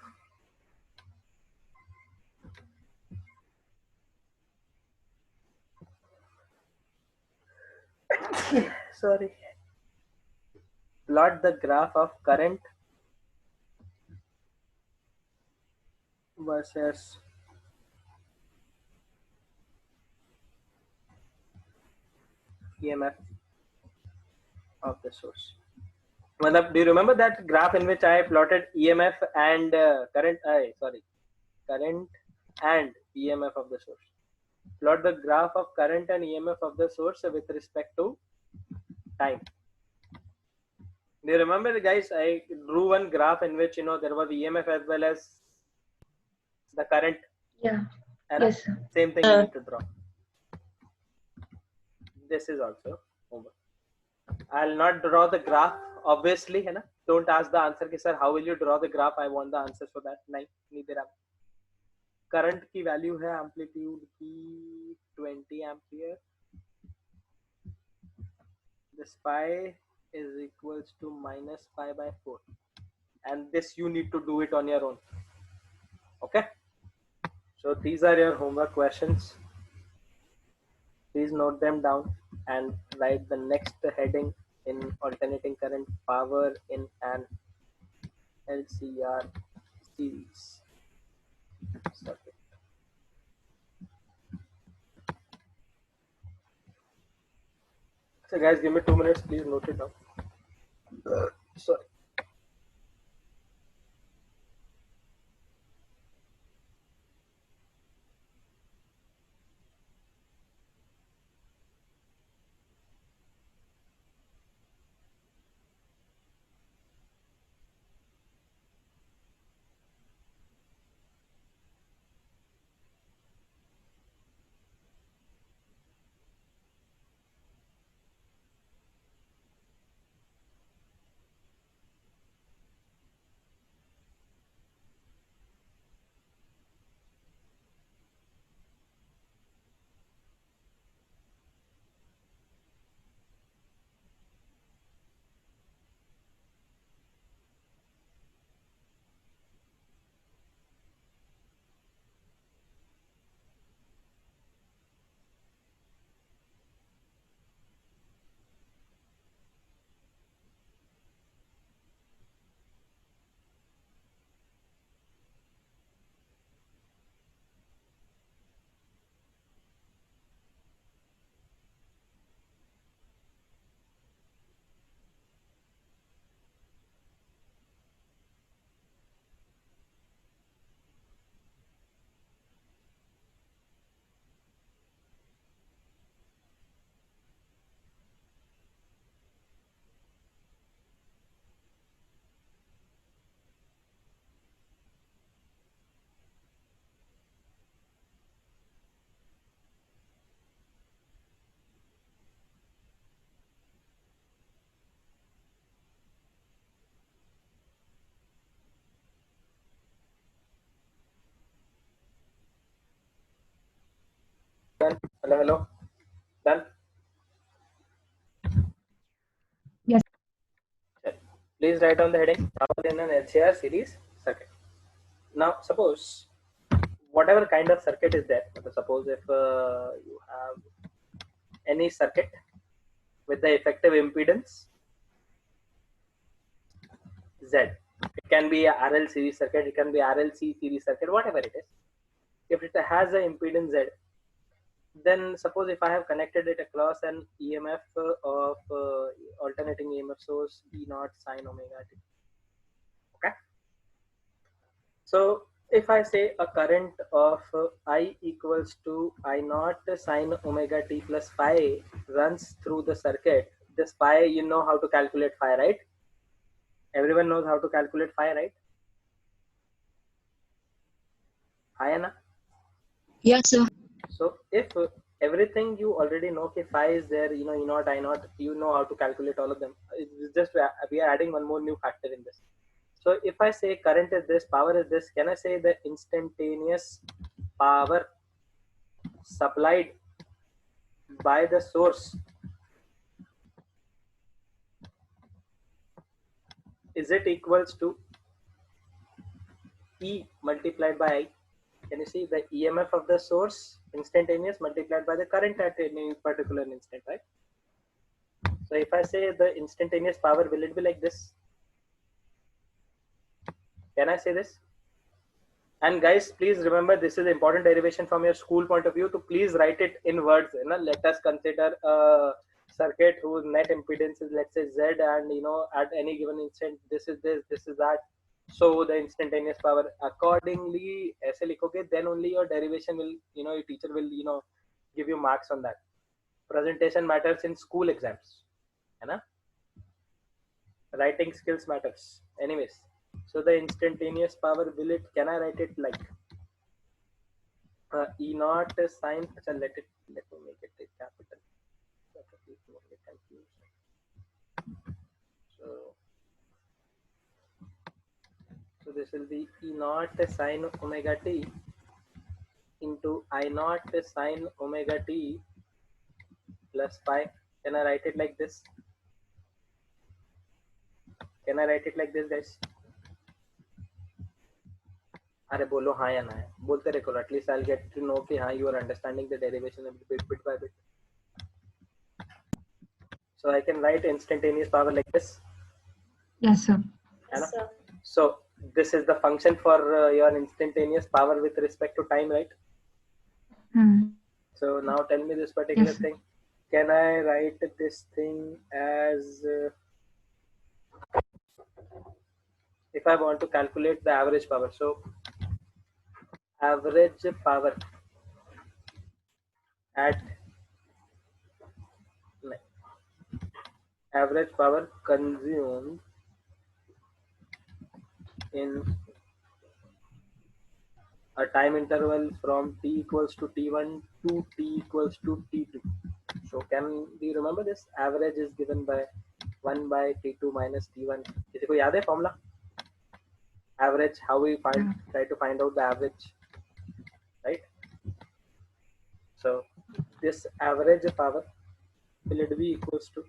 Sorry. Plot the graph of current versus EMF of the source. Do you remember that graph in which I plotted EMF and current and EMF of the source? Plot the graph of current and EMF of the source with respect to time. Do you remember, guys? I drew one graph in which there was EMF as well as the current. Yeah. And Yes, sir. same thing you need to draw. This is also over. I'll not draw the graph, obviously, है ना? Don't ask the answer कि sir, how will you draw the graph? I want the answer for that. नहीं दे रहा. Current की value है amplitude की 20 ampere. This pi is equals to minus pi by 4. And this you need to do it on your own. Okay? So these are your homework questions. Please note them down and write the next heading in alternating current power in an LCR series circuit. So guys, give me 2 minutes, please note it down. Sorry. hello. Done? Yes. Please write on the heading power in an LCR series circuit. Now suppose whatever kind of circuit is there, suppose if you have any circuit with the effective impedance Z, it can be a RL series circuit, it can be RLC series circuit, whatever it is. If it has an impedance Z, then suppose if I have connected it across an EMF of alternating EMF source E0 sine omega t. Okay. So if I say a current of I equals to I0 sine omega t plus phi runs through the circuit, this phi, you know how to calculate phi, right? Everyone knows how to calculate phi, right? Hi, Anna. Yes, sir. So if everything you already know, okay, phi is there, you know, E0, I0, you know how to calculate all of them. It's just we are adding one more new factor in this. So if I say current is this, power is this, can I say the instantaneous power supplied by the source, is it equals to E multiplied by I? Can you see the EMF of the source instantaneous multiplied by the current at any particular instant, right? So if I say the instantaneous power, will it be like this? Can I say this? And guys, please remember, this is important derivation from your school point of view, to please write it in words. You know, let us consider a circuit whose net impedance is, let's say, Z, and you know, at any given instant, this is this, this is that. So the instantaneous power accordingly, ऐसे लिखोगे, then only your derivation will, you know, your teacher will, you know, give you marks on that. Presentation matters in school exams, है ना? Writing skills matters. Anyways, so the instantaneous power, will it? Can I write it like E0 sine? Let me make it a capital. So this will be E0 sine omega t into I0 sine omega t plus phi. Can I write it like this? Can I write it like this, guys? अरे बोलो हाँ या ना है, बोलते रहो, at least I'll get to know कि हाँ you are understanding the derivation a bit by bit. So I can write instantaneous power like this. Yes, sir. Yes, sir. So this is the function for your instantaneous power with respect to time, right? So now tell me this particular Yes. thing. Can I write this thing as if I want to calculate the average power? So average power at average power consumed in a time interval from t equals to t1 to t equals to t2. So can you remember this? Average is given by 1 by t2 minus t1. किसी को याद है formula? Average, how we find, try to find out the average, right? So this average power, will it be equals to,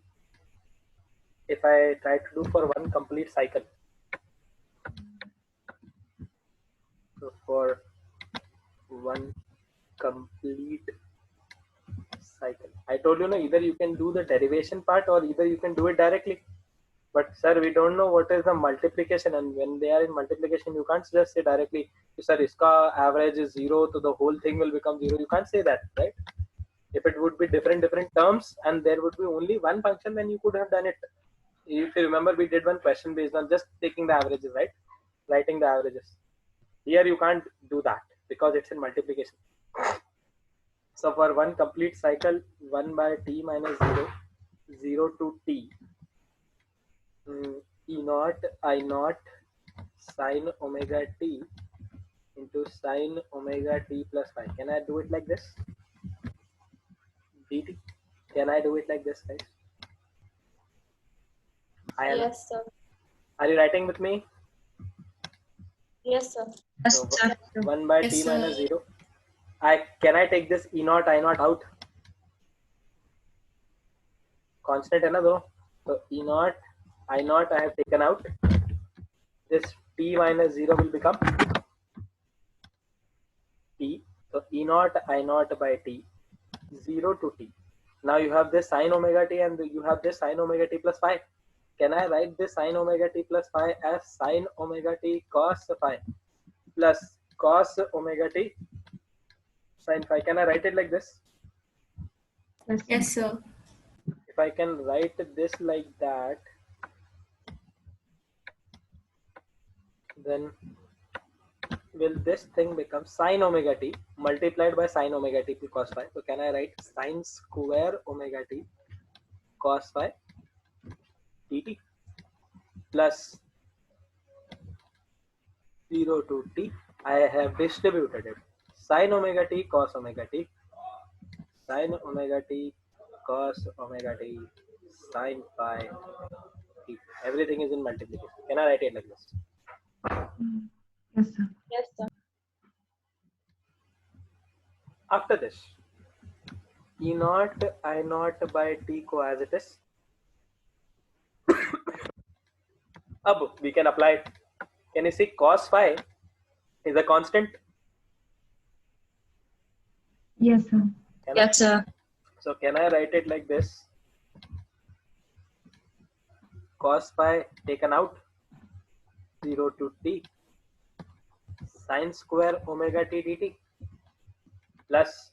if I try to do for one complete cycle, so for one complete cycle, I told you, no, either you can do the derivation part or either you can do it directly. But sir, we don't know what is the multiplication, and when they are in multiplication, you can't just say directly, sir, iska average is 0, so the whole thing will become 0. You can't say that, right? If it would be different terms and there would be only one function, then you could have done it. If you remember, we did one question based on just taking the averages, right? Writing the averages. Here you can't do that because it's in multiplication. So for one complete cycle, 1 by t minus 0, 0 to t, E0 I0 sine omega t into sine omega t plus phi. Can I do it like this? dt. Can I do it like this, guys? Yes, sir. Are you writing with me? Yes, sir. So 1 by Yes, t sir. minus 0. Can I take this E0 I0 out? constant है ना दो, so E naught I naught I have taken out. This t minus 0 will become t. So E naught I naught by t, 0 to t. Now you have this sine omega t and you have this sine omega t plus phi. Can I write this sine omega t plus phi as sine omega t cos phi plus cos omega t sine phi? Can I write it like this? Yes, sir. If I can write this like that, then will this thing become sine omega t multiplied by sine omega t cos phi? So can I write sine square omega t cos phi dt plus 0 to t? I have distributed it. Sine omega t cos omega t, sine omega t cos omega t sine phi t. Everything is in multiplication. Can I write it like this? Yes, sir. Yes, sir. After this, E naught I naught by t को as it is. Ab we can apply it. Can you see cos phi is a constant? Yes, sir. Yes, sir. So can I write it like this? Cos phi taken out, 0 to t, sine square omega t dt plus,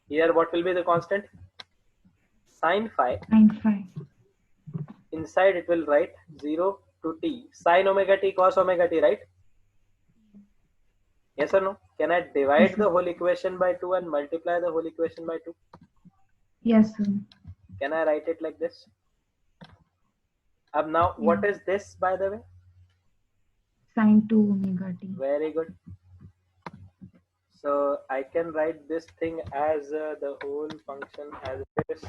here what will be the constant? Sine phi. Sine phi. Inside it will write 0 to t, sine omega t cos omega t, right? Yes or no? Can I divide Yes, sir. the whole equation by 2 and multiply the whole equation by 2? Yes, sir. Can I write it like this? Now, what is this, by the way? Sine 2 omega t. Very good. So I can write this thing as the whole function as it is.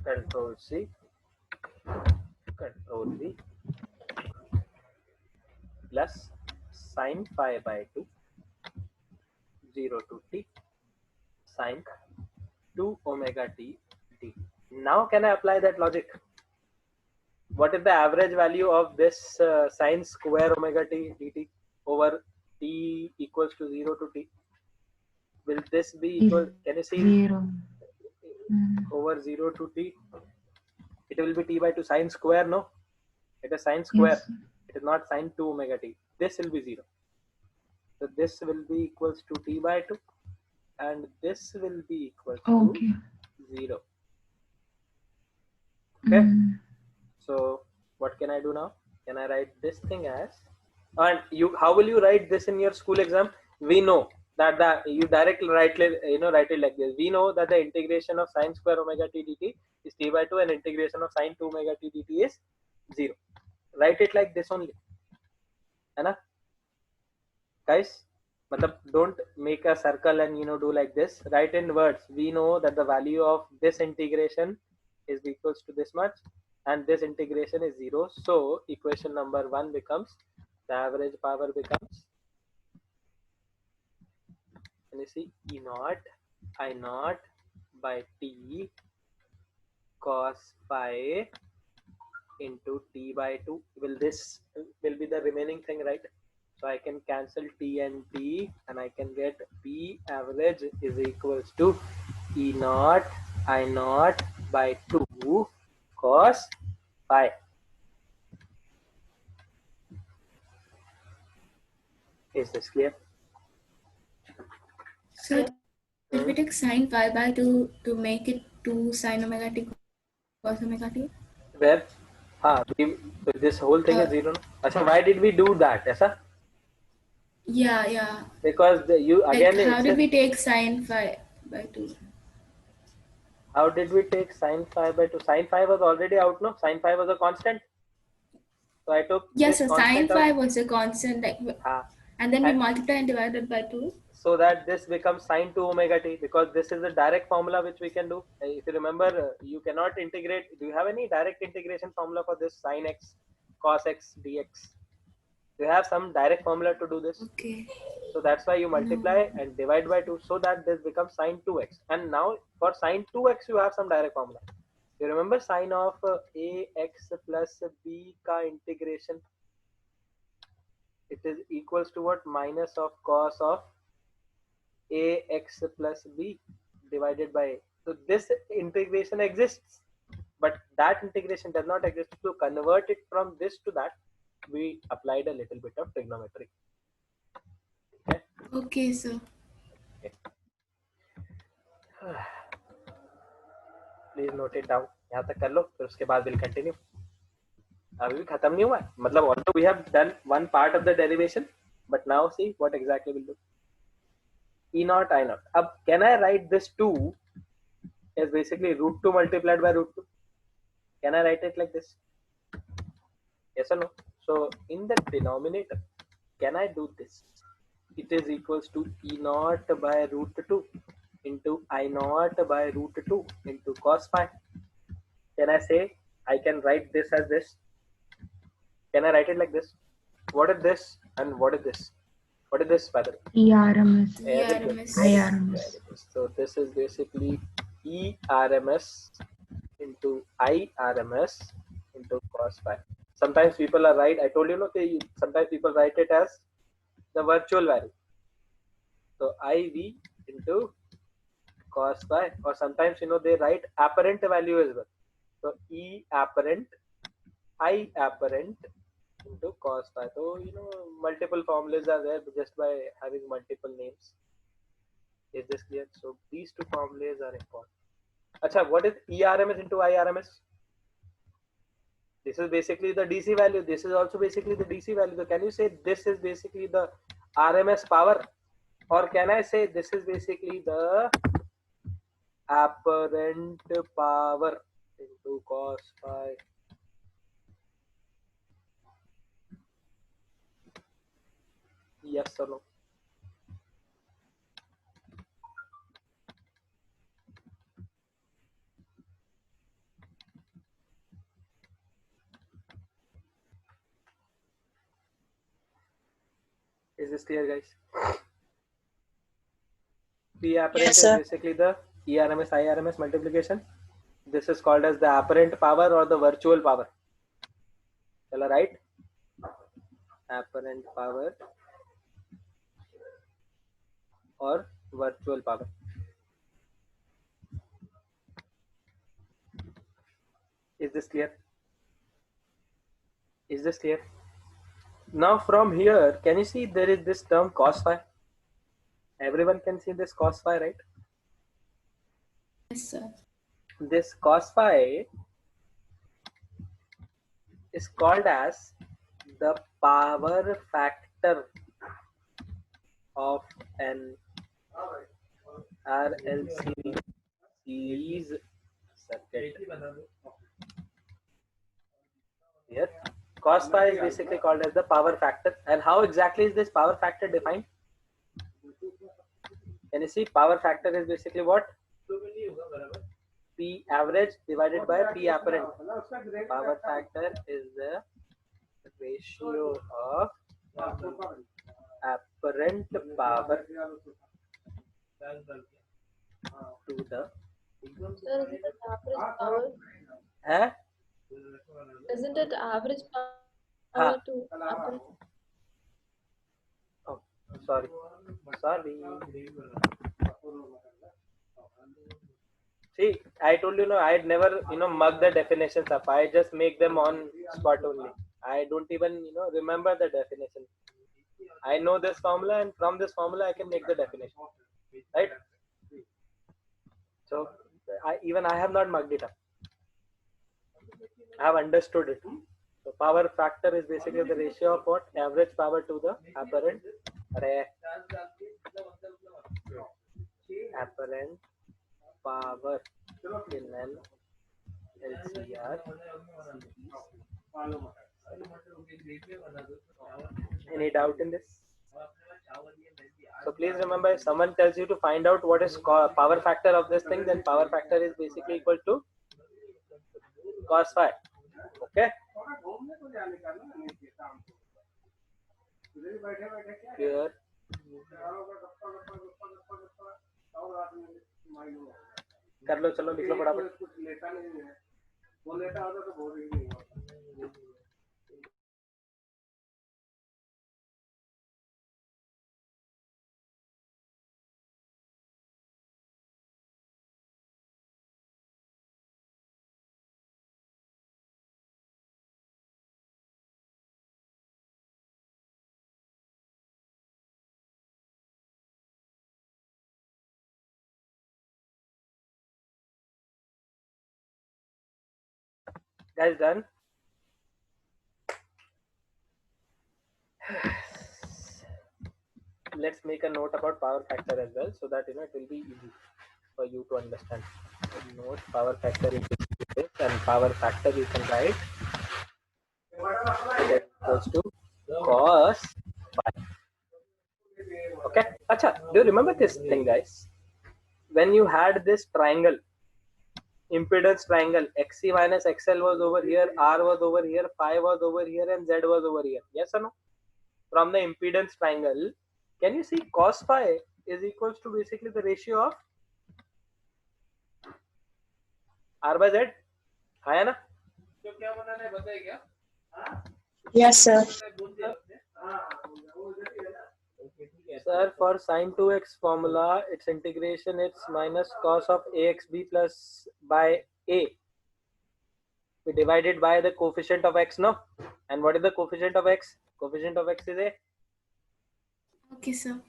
Control C, Control V, plus sine phi by 2, 0 to t, sine 2 omega t d. Now can I apply that logic? What is the average value of this sine square omega t dt over t equals to 0 to t? Will this be equal? Can you see 0. over 0 to t? It will be t by 2 sine square, no? It is sine square. Yes, sir. It is not sine 2 omega t. This will be 0. So this will be equals to t by 2 and this will be equal to Okay. 0. Okay. Mm. So what can I do now? Can I write this thing as, and you, how will you write this in your school exam? We know that you directly write it like this. We know that the integration of sine square omega t dt is t by 2 and integration of sine 2 omega t dt is 0. Write it like this only. है ना? Guys, don't make a circle and do like this. Write in words. We know that the value of this integration is equals to this much and this integration is 0. So equation number 1 becomes, the average power becomes, and you see, E naught I naught by t cos phi into t by 2. This will be the remaining thing, right? So I can cancel t and t and I can get p average is equals to E naught I naught by 2 cos phi. Is this clear? So if we take sine phi by 2 to make it 2 sine omega t cos omega t? Where? This whole thing is 0. Achha, why did we do that? Aisa? Yeah. Because How did we take sine phi by 2? How did we take sine phi by 2? Sine phi was already out, no? Sine phi was a constant. So I took Yes, this so sine constant phi out. was a constant, and then we multiply and divide it by 2. So that this becomes sine 2 omega t, because this is a direct formula which we can do. If you remember, you cannot integrate. Do you have any direct integration formula for this sine x cos x dx? Do you have some direct formula to do this? Okay. So that's why you multiply and divide by 2 so that this becomes sine 2x. And now for sine 2x you have some direct formula. You remember sine of ax plus b ka integration? It is equals to what? Minus of cos of ax plus b divided by a. So this integration exists, but that integration does not exist. To convert it from this to that, we applied a little bit of trigonometry. Okay. Okay, sir. Please note it down. यहाँ तक कर लो, फिर उसके बाद will continue. अभी भी खत्म नहीं हुआ है, मतलब also we have done one part of the derivation, but now see what exactly will do. E naught I naught. अब can I write this 2 is basically root 2 multiplied by root 2? Can I write it like this? Yes or no? So in the denominator, can I do this? It is equals to E naught by root 2 into I naught by root 2 into cos phi. Can I say I can write this as this? Can I write it like this? What is this and what is this? What is this, Father? ERMS. ERMS. IRMS. So this is basically ERMS into IRMS into cos phi. Sometimes people are right. I told you, no, sometimes people write it as the virtual value. So IV into cos phi, or sometimes they write apparent value as well. So E apparent, I apparent into cos phi. So multiple formulas are there just by having multiple names. Is this clear? So these two formulas are important. Acha, what is ERMS into IRMS? This is basically the DC value. This is also basically the DC value. So can you say this is basically the RMS power, or can I say this is basically the apparent power into cos phi? Yes or no? Is this clear, guys? P apparent is basically the ERMS IRMS multiplication. This is called as the apparent power or the virtual power. Shall I write? Apparent power or virtual power. Is this clear? Is this clear? Now from here, can you see there is this term cos phi? Everyone can see this cos phi, right? Yes, sir. This cos phi is called as the power factor of an RLC series circuit. Here, cos phi is basically called as the power factor. And how exactly is this power factor defined? Can you see power factor is basically what? P average divided by P apparent. Power factor is the ratio of apparent power to the Sir, is it average power? huh? Isn't it average power Ah. to apparent? Oh, sorry. See, I told you, I'd never, mug the definitions up. I just make them on spot only. I don't even, remember the definition. I know this formula, and from this formula, I can make the definition. Right? So, I have not mugged it up. I have understood it. So, power factor is basically the ratio of what? Average power to the apparent power in an LCR series. Any doubt in this? So please remember, if someone tells you to find out what is power factor of this thing, then power factor is basically equal to cos phi. Okay? Here. कर लो, चलो लिख लो फटाफट। Guys, done? Let's make a note about power factor as well, so that it will be easy for you to understand. Note power factor is this, and power factor you can write that equals to cos phi. Okay. Acha, do you remember this thing, guys? When you had this triangle, impedance triangle, XC minus XL was over here, R was over here, phi was over here, and Z was over here. Yes or no? From the impedance triangle, can you see cos phi is equals to basically the ratio of R by Z? है ना? Yes, sir. Sir, for sin 2x formula, its integration it's minus cos of axb plus by a. We divided by the coefficient of x, no? And what is the coefficient of x? Coefficient of x is a. Okay, sir.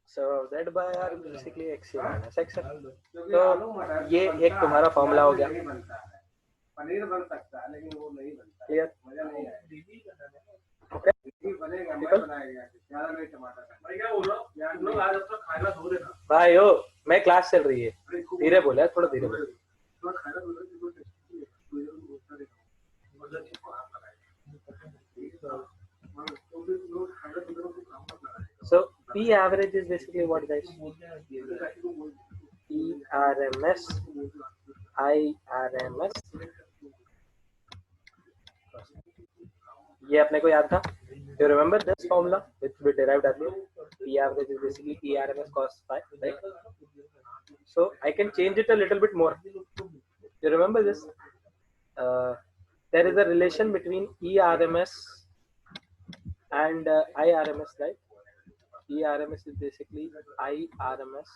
So z by r basically x minus x. तो ये एक तुम्हारा formula हो गया. Clear? Okay. भाई हो, मैं class चल रही है, धीरे बोले, थोड़ा धीरे बोले. So P average is basically what, guys? P RMS, I RMS. ये अपने को याद था. Do you remember this formula which we derived earlier? P average is basically P RMS cos phi, right? So I can change it a little bit more. Do you remember this? There is a relation between E RMS and I RMS, right? E RMS is basically I RMS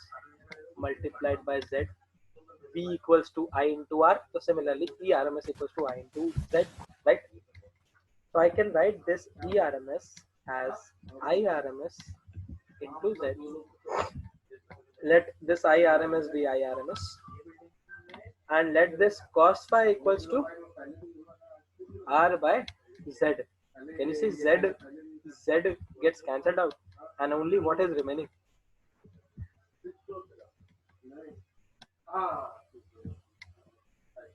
multiplied by Z. V equals to I into R. So similarly, E RMS equals to I into Z, right? So I can write this E RMS as I RMS into Z. Let this I RMS be I RMS, and let this cos phi equals to R by Z. Can you see Z gets cancelled out, and only what is remaining?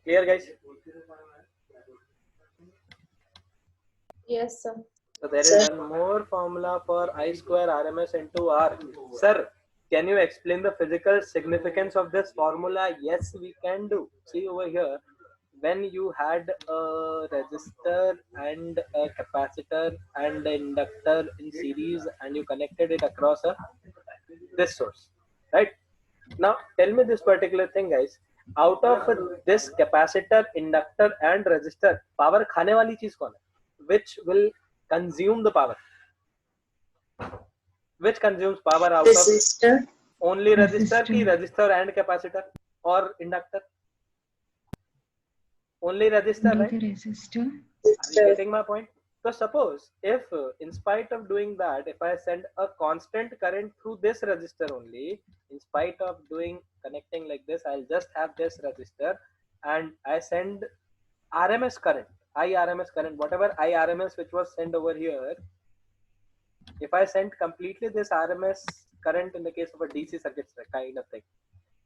Clear, guys? Yes, sir. So there is one more formula for I square RMS into R. Sir, can you explain the physical significance of this formula? Yes, we can do. See over here, when you had a resistor and a capacitor and an inductor in series, and you connected it across this source, right? Now tell me this particular thing, guys. Out of this capacitor, inductor and resistor, power खाने वाली चीज कौन है? Which will consume the power? Which consumes power out Resistor. of only resistor ki resistor and capacitor or inductor? Only resistor, right? Resistor. Are you getting my point? So suppose if in spite of doing that, if I send a constant current through this resistor only, in spite of doing connecting like this, I'll just have this resistor and I send RMS current, I RMS current, whatever I RMS which was sent over here. If I send completely this RMS current in the case of a DC circuit kind of thing.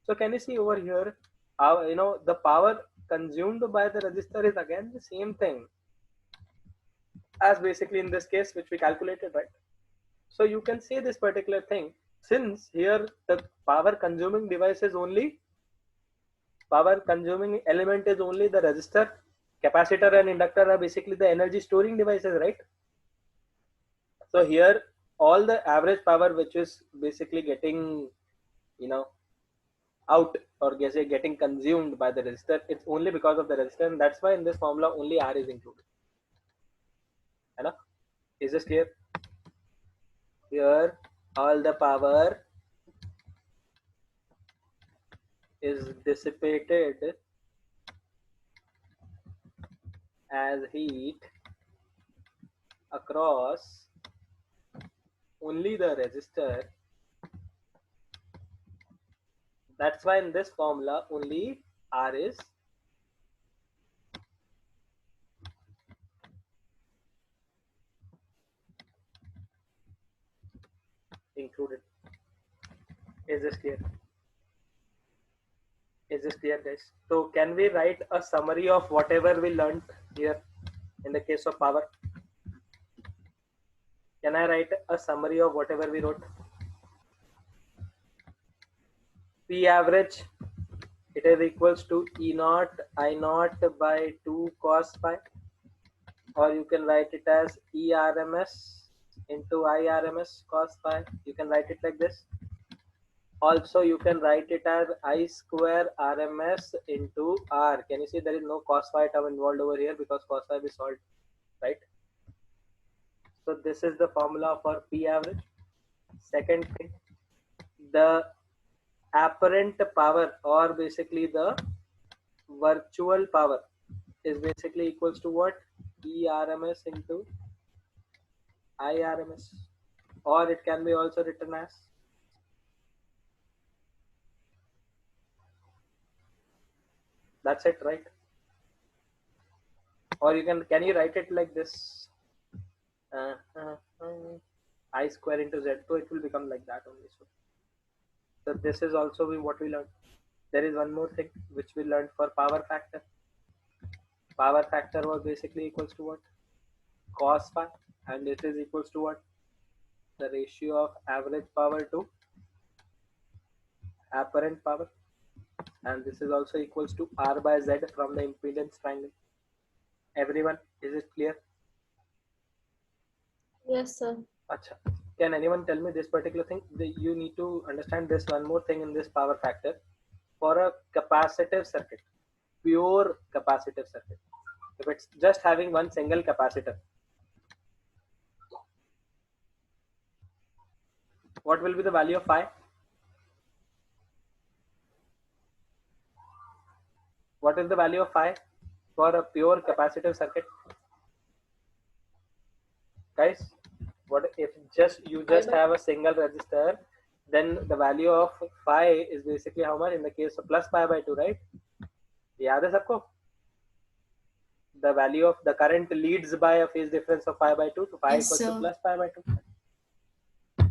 So can you see over here, the power consumed by the resistor is again the same thing as basically in this case which we calculated, right? So you can say this particular thing, since here the power consuming device is only, power consuming element is only the resistor, capacitor and inductor are basically the energy storing devices, right? So here all the average power which is basically getting out or getting consumed by the resistor. It's only because of the resistor, and that's why in this formula only R is included. Is this clear? Here all the power is dissipated as heat across only the resistor. That's why in this formula only R is included. Is this clear? Is this clear, guys? So can we write a summary of whatever we learned here in the case of power? Can I write a summary of whatever we wrote? P average, it is equals to E naught I naught by 2 cos phi, or you can write it as E RMS into I RMS cos phi. You can write it like this. Also, you can write it as I square RMS into R. Can you see there is no cos phi term involved over here because cos phi is solved, right? So this is the formula for P average. Second thing, the apparent power, or basically the virtual power, is basically equals to what? E RMS into I RMS, or it can be also written as that's it, right? Or you can you write it like this? I square into Z, so it will become like that only. So this is also what we learned. There is one more thing which we learned for power factor. Power factor was basically equals to what? Cos phi, and it is equals to what? The ratio of average power to apparent power, and this is also equals to R by Z from the impedance triangle. Everyone, is it clear? Yes, sir. Achha. Can anyone tell me this particular thing? You need to understand this one more thing in this power factor. For a capacitive circuit, pure capacitive circuit, if it's just having one single capacitor, what will be the value of phi? What is the value of phi for a pure capacitive circuit? Guys, what if you just have a single resistor, then the value of phi is basically how much in the case of plus pi by 2, right? याद है सबको? The value of the current leads by a phase difference of pi by 2 to phi equals to plus pi by 2.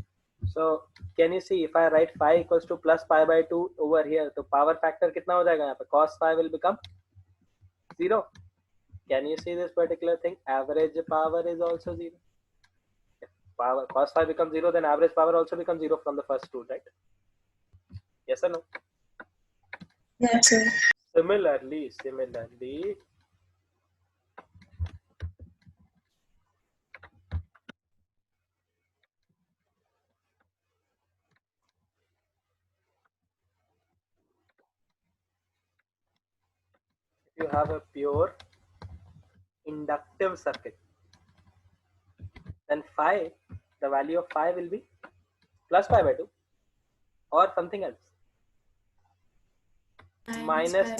So can you see if I write phi equals to plus pi by 2 over here, तो power factor कितना हो जाएगा यहाँ पे? Cos phi will become 0. Can you see this particular thing? Average power is also 0. Power cos phi becomes 0, then average power also becomes 0 from the first rule, right? Yes or no? Yes, sir. Similarly, if you have a pure inductive circuit, then phi, the value of phi will be plus pi by 2 or something else. Minus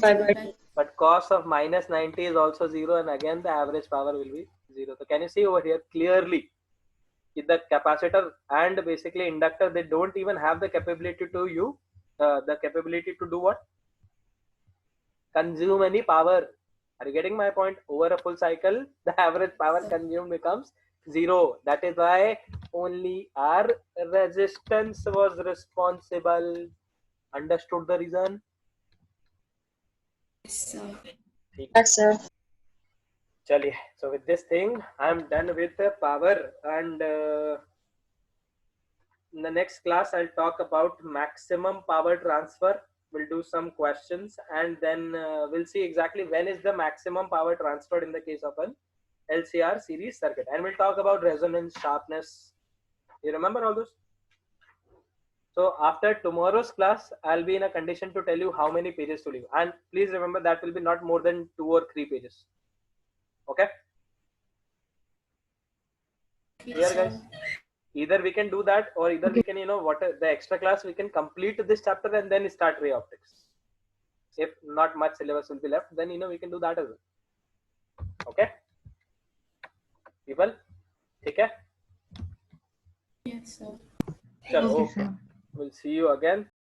pi by 2. But cos of minus 90 is also 0, and again the average power will be 0. So can you see over here clearly the capacitor and basically inductor, they don't even have the capability to do what? Consume any power. Are you getting my point? Over a full cycle, the average power consumed becomes 0. That is why only R resistance was responsible. Understood the reason? Yes, sir. Chaliye. So with this thing, I'm done with the power, and in the next class, I'll talk about maximum power transfer. We'll do some questions, and then we'll see exactly when is the maximum power transferred in the case of an LCR series circuit, and we'll talk about resonance, sharpness. You remember all those? So after tomorrow's class, I'll be in a condition to tell you how many pages to leave. And please remember that will be not more than 2 or 3 pages. Okay? Clear, guys? Either we can do that, or either we can, the extra class, we can complete this chapter and then start ray optics. If not much syllabus will be left, then, we can do that as well. Okay? People? Okay? Yes, sir. Chalo, Okay, okay. sir. We'll see you again.